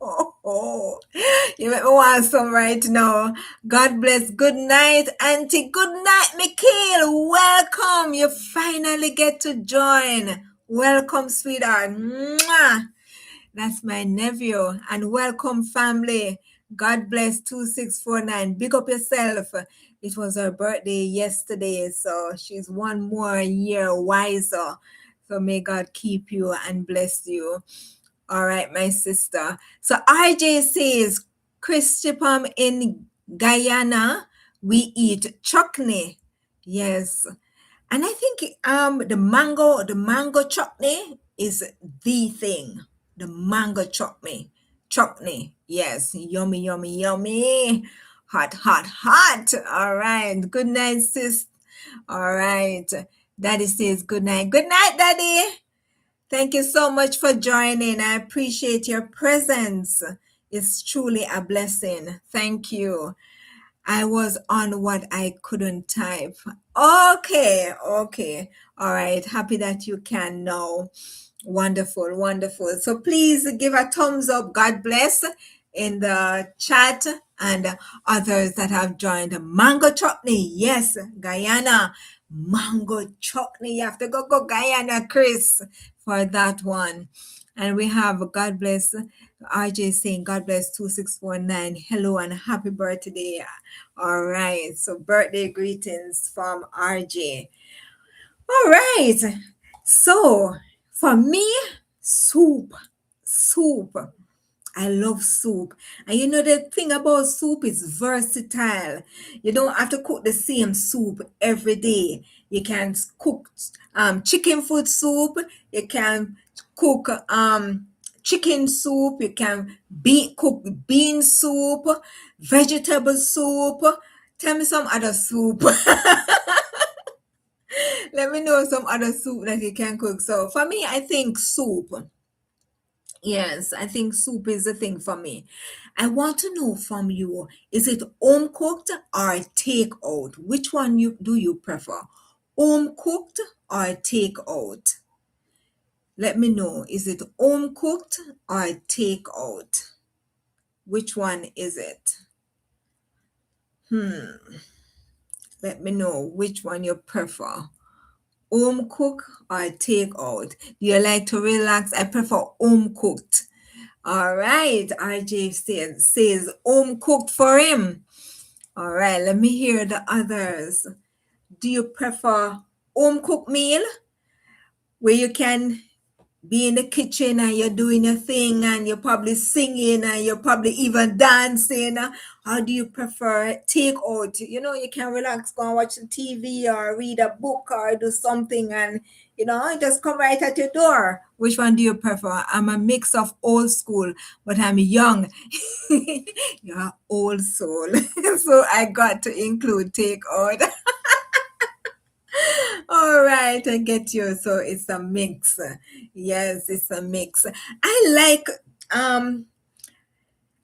You make me want some right now. God bless. Good night, Auntie. Good night, Mikhail. Welcome. You finally get to join. Welcome, sweetheart. Mwah. That's my nephew. And welcome, family. God bless 2649. Big up yourself. It was her birthday yesterday, so she's one more year wiser. So may God keep you and bless you. All right, my sister. So RJ says, Chris Chipam in Guyana, we eat chutney. Yes. And I think the mango chutney is the thing. The mango chutney. Chutney. Yes. Yummy, yummy, yummy. Hot, hot, hot. All right. Good night, sis. All right. Daddy says good night. Good night, Daddy. Thank you so much for joining. I appreciate your presence. It's truly a blessing. Thank you. I was on what I couldn't type. Okay. All right. Happy that you can now. Wonderful, wonderful. So please give a thumbs up. God bless in the chat and others that have joined. Mango chutney. Yes, Guyana. Mango chutney. You have to go Guyana, Chris, for that one. And we have God bless RJ saying God bless 2649. Hello and happy birthday. All right. So birthday greetings from RJ. All right. So for me, soup. I love soup. And you know the thing about soup is versatile. You don't have to cook the same soup every day. You can cook chicken foot soup. You can cook chicken soup. You can cook bean soup, vegetable soup. Tell me some other soup. Let me know some other soup that you can cook. So for me, I think soup. Yes, I think soup is the thing for me. I want to know from you, is it home cooked or takeout? Which one do you prefer? Home cooked or takeout? Let me know. Is it home cooked or takeout? Which one is it? Let me know which one you prefer. Home cook or take out? Do you like to relax? I prefer home cooked. All right. RJ says home cooked for him. All right. Let me hear the others. Do you prefer home cooked meal where you can be in the kitchen and you're doing your thing and you're probably singing and you're probably even dancing? Or do you prefer take out? You know, you can relax, go and watch the TV or read a book or do something and, you know, it just come right at your door. Which one do you prefer? I'm a mix of old school, but I'm young. You're old soul. So I got to include take out. All right, I get you. So it's a mix. Yes, it's a mix. I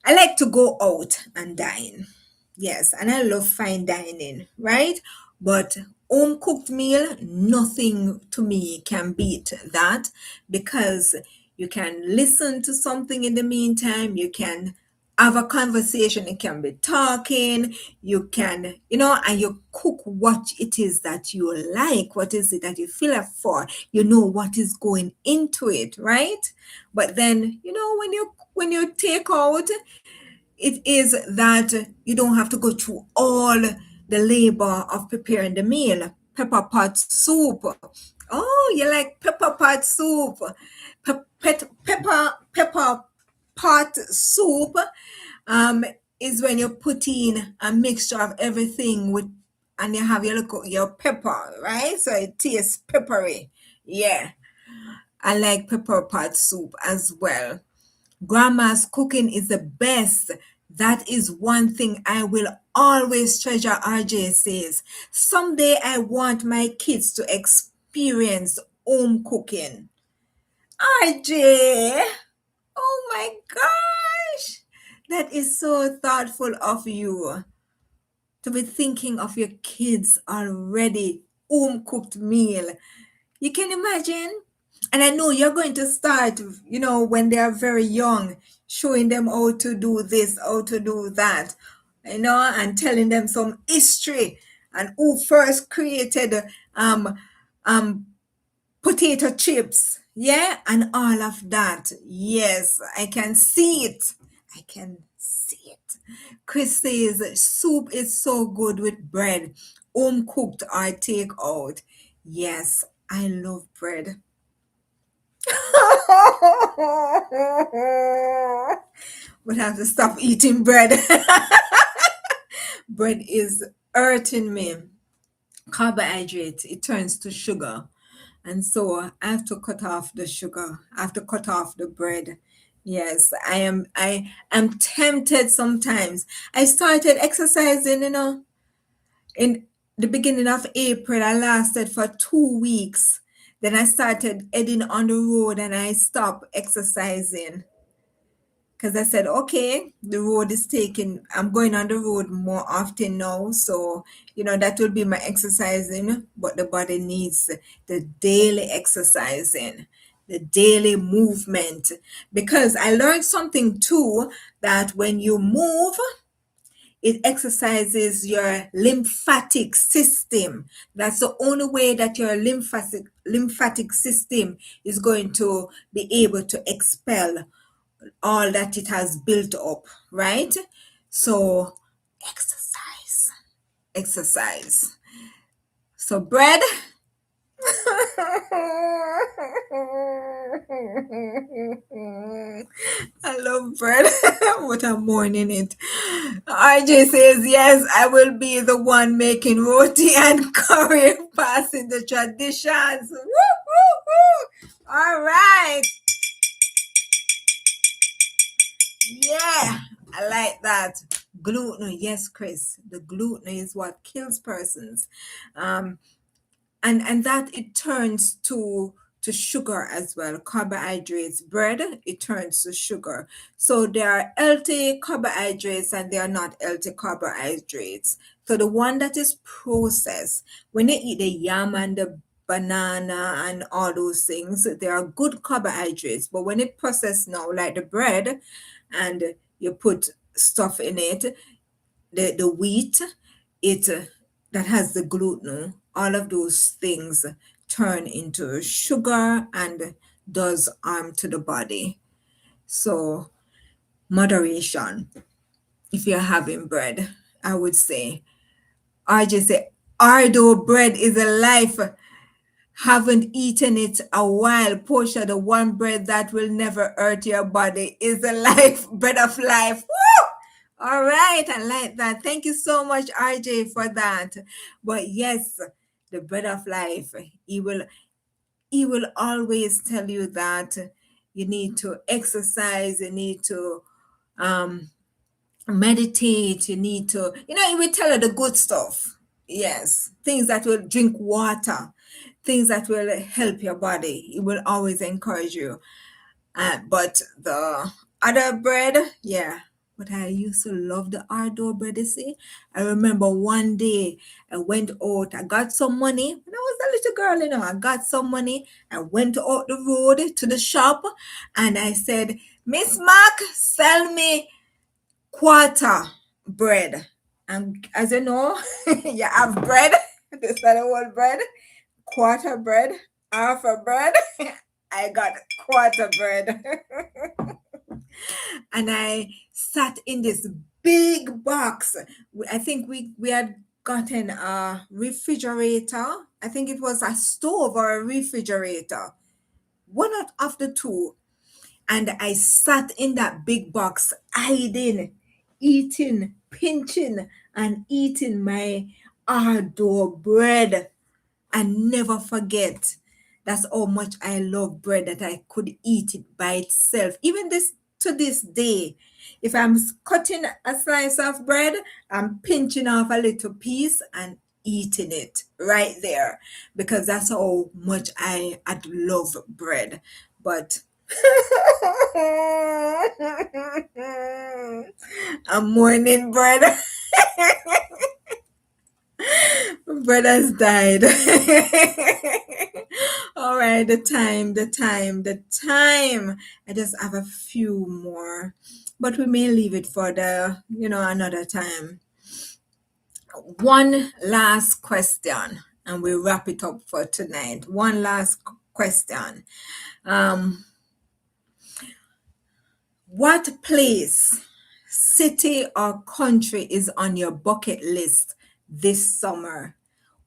like to go out and dine. Yes, and I love fine dining, right? But home cooked meal, nothing to me can beat that because you can listen to something in the meantime, you can have a conversation, you can be talking, you can, you know, and you cook what it is that you like, what is it that you feel up for, you know what is going into it, right? But then, you know, when you take out, it is that you don't have to go through all the labor of preparing the meal. Pepper pot soup. Oh, you like pepper pot soup. Pepper pot soup is when you put in a mixture of everything with, and you have your pepper, right? So it tastes peppery. Yeah, I like pepper pot soup as well. Grandma's cooking is the best. That is one thing I will always treasure, RJ says. Someday I want my kids to experience home cooking. RJ, oh my gosh. That is so thoughtful of you to be thinking of your kids already home cooked meal. You can imagine? And I know you're going to start, when they are very young, showing them how to do this, how to do that, and telling them some history and who first created um, um, potato chips. Yeah, and all of that. Yes, I can see it. I can see it. Chris says soup is so good with bread, home cooked or take out. Yes, I love bread. But I have to stop eating bread. Bread is hurting me. Carbohydrate, it turns to sugar. And so I have to cut off the sugar. I have to cut off the bread. Yes, I am tempted sometimes. I started exercising, in the beginning of April. I lasted for 2 weeks. Then I started heading on the road and I stopped exercising because I said, okay, the road is taking, I'm going on the road more often now. So, that will be my exercising, but the body needs the daily exercising, the daily movement. Because I learned something too, that when you move, it exercises your lymphatic system. That's the only way that your lymphatic system is going to be able to expel all that it has built up, right? So exercise, exercise. So bread. I love bread. What a morning it. RJ says, yes, I will be the one making roti and curry, passing the traditions. Woo, woo, woo. All right. Yeah, I like that. Gluten, yes, Chris. The gluten is what kills persons. Um, and that it turns to sugar as well. Carbohydrates. Bread, it turns to sugar. So there are healthy carbohydrates and there are not healthy carbohydrates. So the one that is processed, when they eat the yam and the banana and all those things, they are good carbohydrates. But when it processed now, like the bread, and you put stuff in it, the wheat, it that has the gluten, all of those things turn into sugar and does harm to the body. So moderation, if you're having bread, I would say. I just say, although bread is a life, haven't eaten it a while. Portia, the one bread that will never hurt your body is the life, bread of life. Woo! All right, I like that. Thank you so much, RJ, for that. But yes, the bread of life, he will always tell you that you need to exercise, you need to um meditate, you need to, it will tell you the good stuff. Yes, things that will drink water, things that will help your body. It will always encourage you. But the other bread, yeah. But I used to love the Ardo bread, you see. I remember one day I went out, I got some money. When I was a little girl, I got some money. I went out the road to the shop and I said, Miss Mark, sell me quarter bread. And as you know, you have bread, this other whole bread, quarter bread, half a bread. I got quarter bread. And I sat in this big box. I think we had gotten a refrigerator. I think it was a stove or a refrigerator. One out of the two. And I sat in that big box, hiding, eating, pinching, and eating my Ardo bread. And never forget. That's how much I love bread, that I could eat it by itself. Even this day, if I'm cutting a slice of bread, I'm pinching off a little piece and eating it right there, because that's how much I'd love bread. But a morning bread. Bread has died. All right, the time. I just have a few more, but we may leave it for another time. One last question, and we wrap it up for tonight. One last question. What place, city, or country is on your bucket list this summer?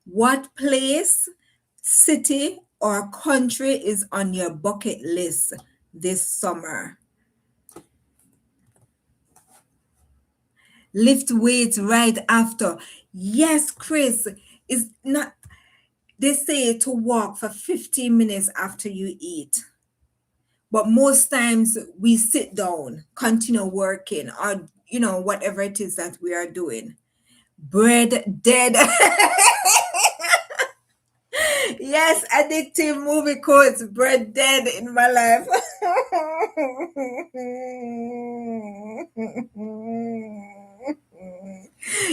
What place, city, or country is on your bucket list this summer? Lift weights right after. Yes, Chris, is not. They say to walk for 15 minutes after you eat. But most times we sit down, continue working, or whatever it is that we are doing. Bread dead. Yes, addictive movie quotes. Bread dead in my life.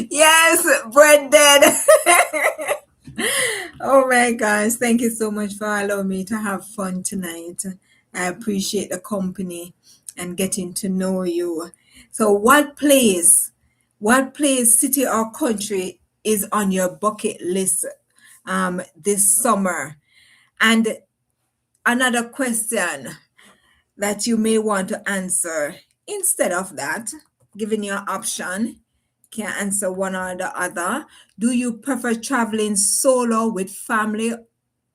Yes, bread dead. Oh my gosh, thank you so much for allowing me to have fun tonight. I appreciate the company and getting to know you. So what place, city, or country is on your bucket list this summer? And another question that you may want to answer, instead of that, giving you an option, can answer one or the other. Do you prefer traveling solo, with family,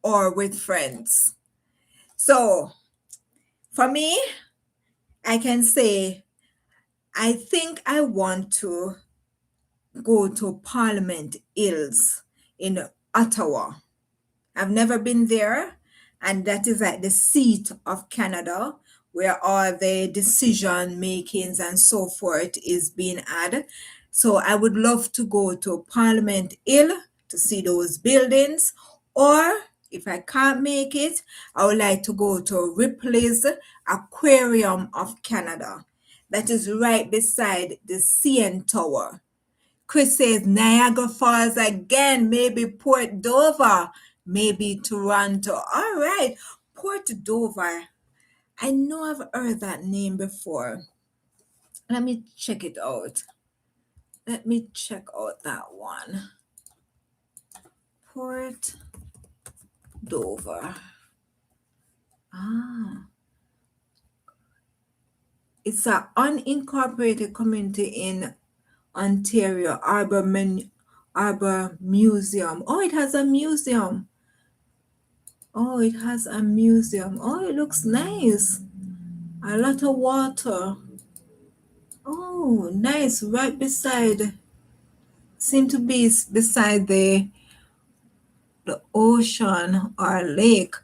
or with friends? So for me, I can say I think I want to go to Parliament Hills in Ottawa. I've never been there, and that is like the seat of Canada, where all the decision makings and so forth is being had. So I would love to go to Parliament Hill to see those buildings, or if I can't make it, I would like to go to Ripley's Aquarium of Canada. That is right beside the CN Tower. Chris says Niagara Falls again, maybe Port Dover, maybe Toronto. All right, Port Dover. I know I've heard that name before. Let me check it out. Let me check out that one. Port Dover. Ah. It's an unincorporated community in Ontario, Arbor Museum. Oh, it has a museum. Oh, it has a museum. Oh, it looks nice. A lot of water. Oh, nice. Right beside, seem to be beside the ocean or lake.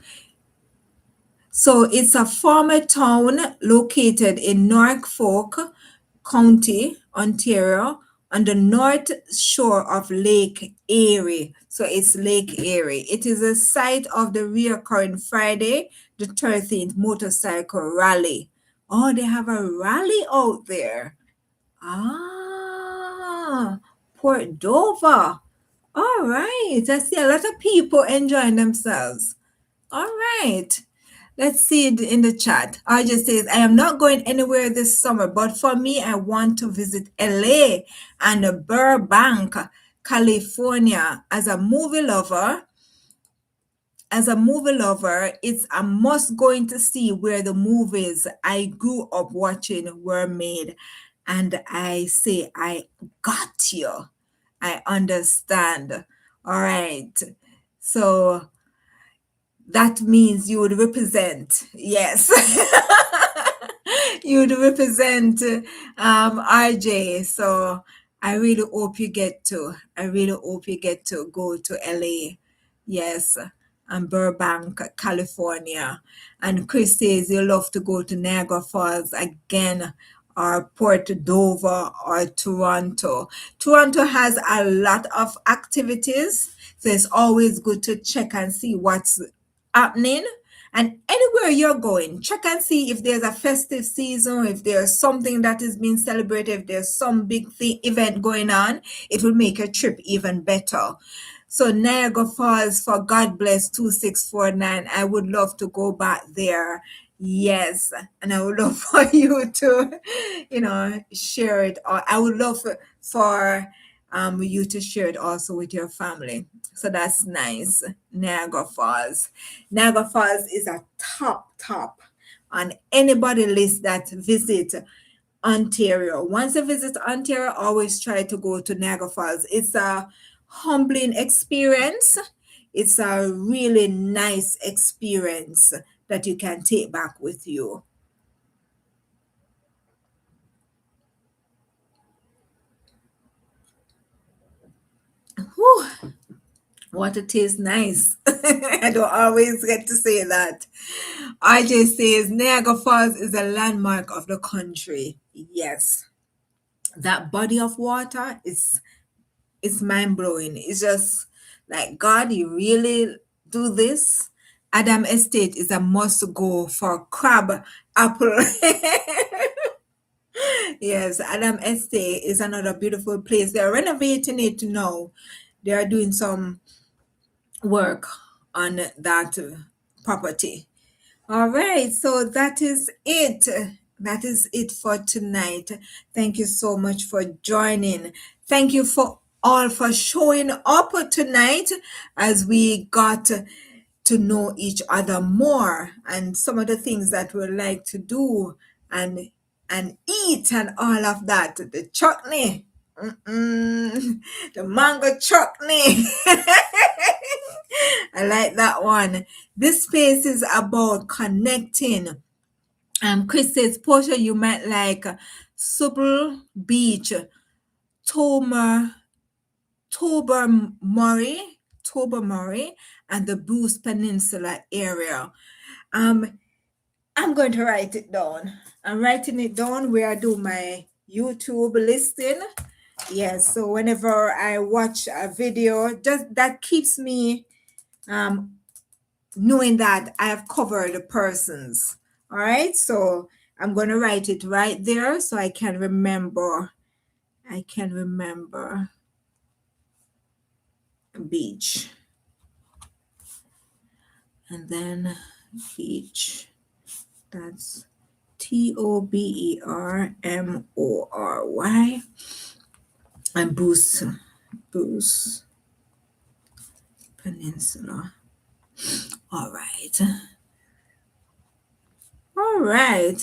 So it's a former town located in Norfolk County, Ontario, on the north shore of Lake Erie. So it's Lake Erie. It is a site of the recurring Friday the 13th motorcycle rally. Oh, they have a rally out there. Ah, Port Dover. All right. I see a lot of people enjoying themselves. All right. Let's see it in the chat. RJ says, I am not going anywhere this summer, but for me, I want to visit LA and Burbank, California. As a movie lover, it's a must going to see where the movies I grew up watching were made. And I say, I got you. I understand. All right. So that means you would represent. Yes. You would represent RJ. So I really hope you get to. Go to LA. Yes. And Burbank, California. And Chris says you love to go to Niagara Falls again, or Port Dover, or Toronto. Toronto has a lot of activities, so it's always good to check and see what's happening. And anywhere you're going, check and see if there's a festive season, if there's something that is being celebrated, if there's some big event going on. It will make your trip even better. So Niagara Falls for God Bless 2649. I would love to go back there. Yes. And I would love for you to, share it. Or I would love for you to share it also with your family. So that's nice. Niagara Falls. Niagara Falls is a top on anybody list that visit Ontario. Once you visit Ontario, always try to go to Niagara Falls. It's a humbling experience. It's a really nice experience that you can take back with you. Whew, water tastes nice. I don't always get to say that. RJ says Niagara Falls is a landmark of the country. Yes. That body of water is mind blowing. It's just like, God, you really do this? Adam Estate is a must go for crab apple. Yes, Adam Estate is another beautiful place. They're renovating it now. They are doing some work on that property. All right, so that is it. That is it for tonight. Thank you so much for joining. Thank you for all for showing up tonight as we got to know each other more and some of the things that we like to do and eat and all of that. The chutney, the mango chutney. I like that one. This space is about connecting. Chris says, Posha, you might like Subtle Beach, Tobermory, and the Bruce Peninsula area. I'm going to write it down. I'm writing it down where I do my YouTube listing. Yes, so whenever I watch a video, just that keeps me knowing that I have covered the persons. All right, so I'm going to write it right there so I can remember. Beach. And then beach. That's Tobermory. And Bruce Peninsula. All right.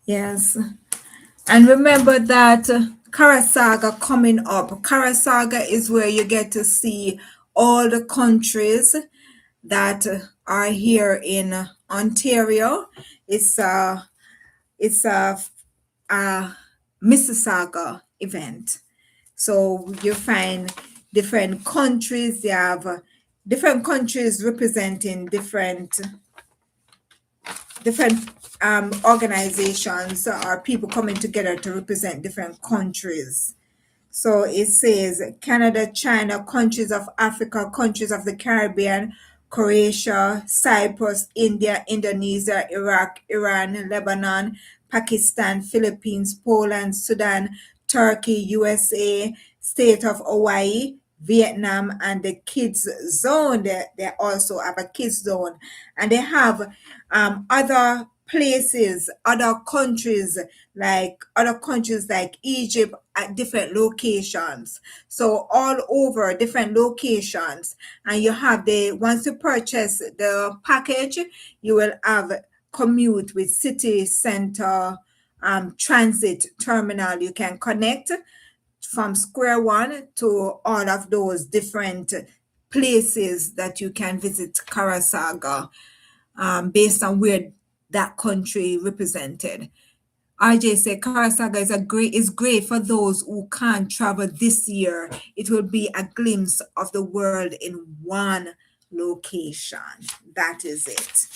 Yes. And remember that Karasaga coming up. Karasaga is where you get to see all the countries that are here in Ontario. It's a Mississauga event. So you find different countries. You have different countries representing different organizations or people coming together to represent different countries. So it says Canada, China, countries of Africa, countries of the Caribbean, Croatia, Cyprus, India, Indonesia, Iraq, Iran, Lebanon, Pakistan, Philippines, Poland, Sudan, Turkey, USA, state of Hawaii, Vietnam, and the kids zone. They also have a kids zone, and they have other places, other countries like Egypt at different locations. So all over different locations, and you have once you purchase the package, you will have commute with city center transit terminal. You can connect from square one to all of those different places that you can visit Karasaga based on where that country represented. RJ said Karasaga is great for those who can't travel this year. It will be a glimpse of the world in one location. That is it.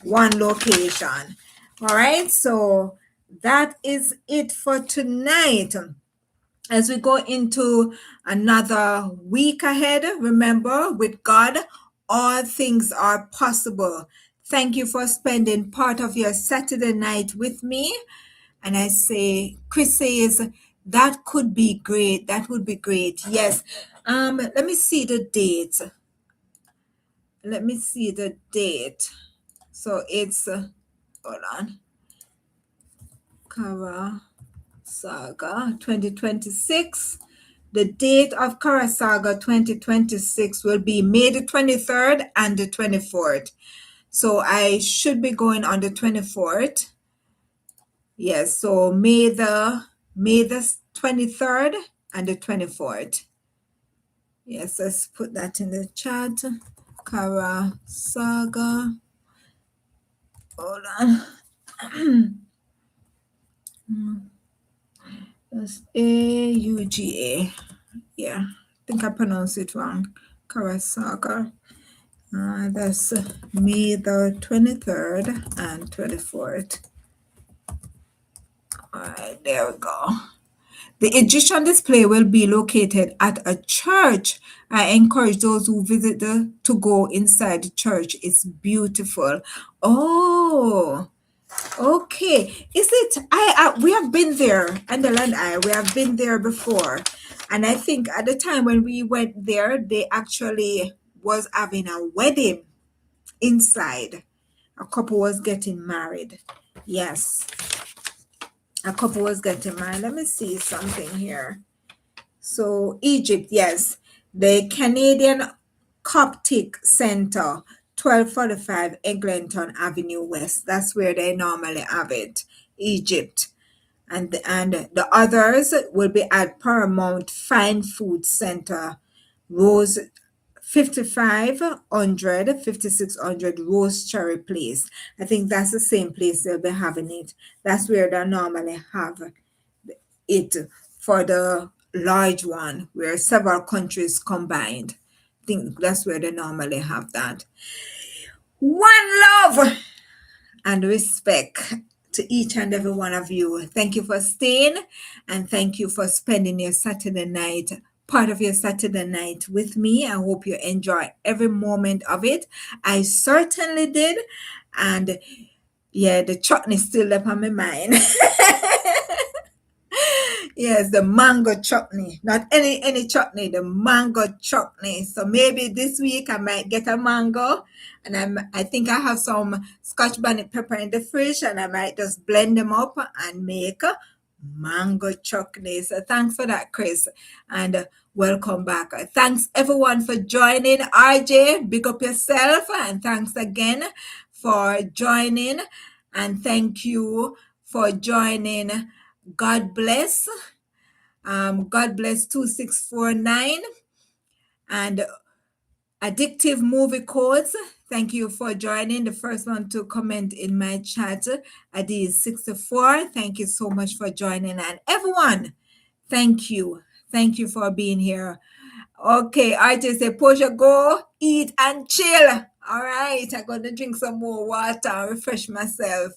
One location. All right, so that is it for tonight. As we go into another week ahead, remember, with God, all things are possible. Thank you for spending part of your Saturday night with me. And I say, Chris says, That could be great. That would be great. Yes. Let me see the date. Let me see the date. So it's hold on. Kara Saga 2026. The date of Kara Saga 2026 will be May the 23rd and the 24th. So I should be going on the 24th. Yes, so May the 23rd and the 24th. Yes, let's put that in the chat. Kara Saga. Hold on. That's AUGA. Yeah, I think I pronounced it wrong. Kara Saga. That's May the 23rd and 24th. All right, there we go. The Egyptian display will be located at a church. I encourage those who visit to go inside the church. It's beautiful. Oh, okay. Is it? We have been there, Andel and I. We have been there before, and I think at the time when we went there, they actually was having a wedding inside. A couple was getting married. Yes, a couple was getting married. Let me see something here. So Egypt, yes, the Canadian Coptic Center, 1245 Eglinton Avenue West. That's where they normally have it, Egypt. And the others will be at Paramount Fine Food Center, Rose 5600 Rose Cherry Place. I think that's the same place they'll be having it. That's where they normally have it for the large one, where several countries combined. I think that's where they normally have that. One love and respect to each and every one of you. Thank you for staying, and thank you for spending your Saturday night, part of your Saturday night with me. I hope you enjoy every moment of it. I certainly did. And yeah, the chutney still up on my mind. Yes, the mango chutney, not any chutney, the mango chutney. So maybe this week I might get a mango, and I think I have some Scotch bonnet pepper in the fridge, and I might just blend them up and make a mango chutney. So thanks for that, Chris, and welcome back. Thanks everyone for joining. RJ, big up yourself, and thanks again for joining, and thank you for joining. God bless. God bless 2649 and Addictive Movie Codes. Thank you for joining. The first one to comment in my chat, Adi64. Thank you so much for joining. And everyone, thank you. Thank you for being here. Okay, I just say, Posha, go eat and chill. All right, I'm going to drink some more water and refresh myself.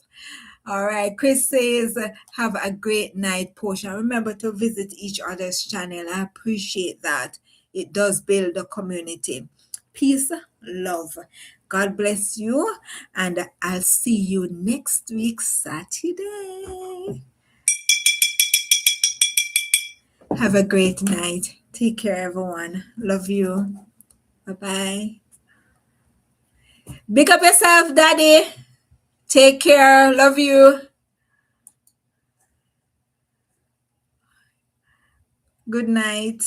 All right, Chris says, have a great night, Portia. Remember to visit each other's channel. I appreciate that. It does build a community. Peace, love. God bless you, and I'll see you next week, Saturday. Have a great night. Take care, everyone. Love you. Bye-bye. Big up yourself, Daddy. Take care. Love you. Good night.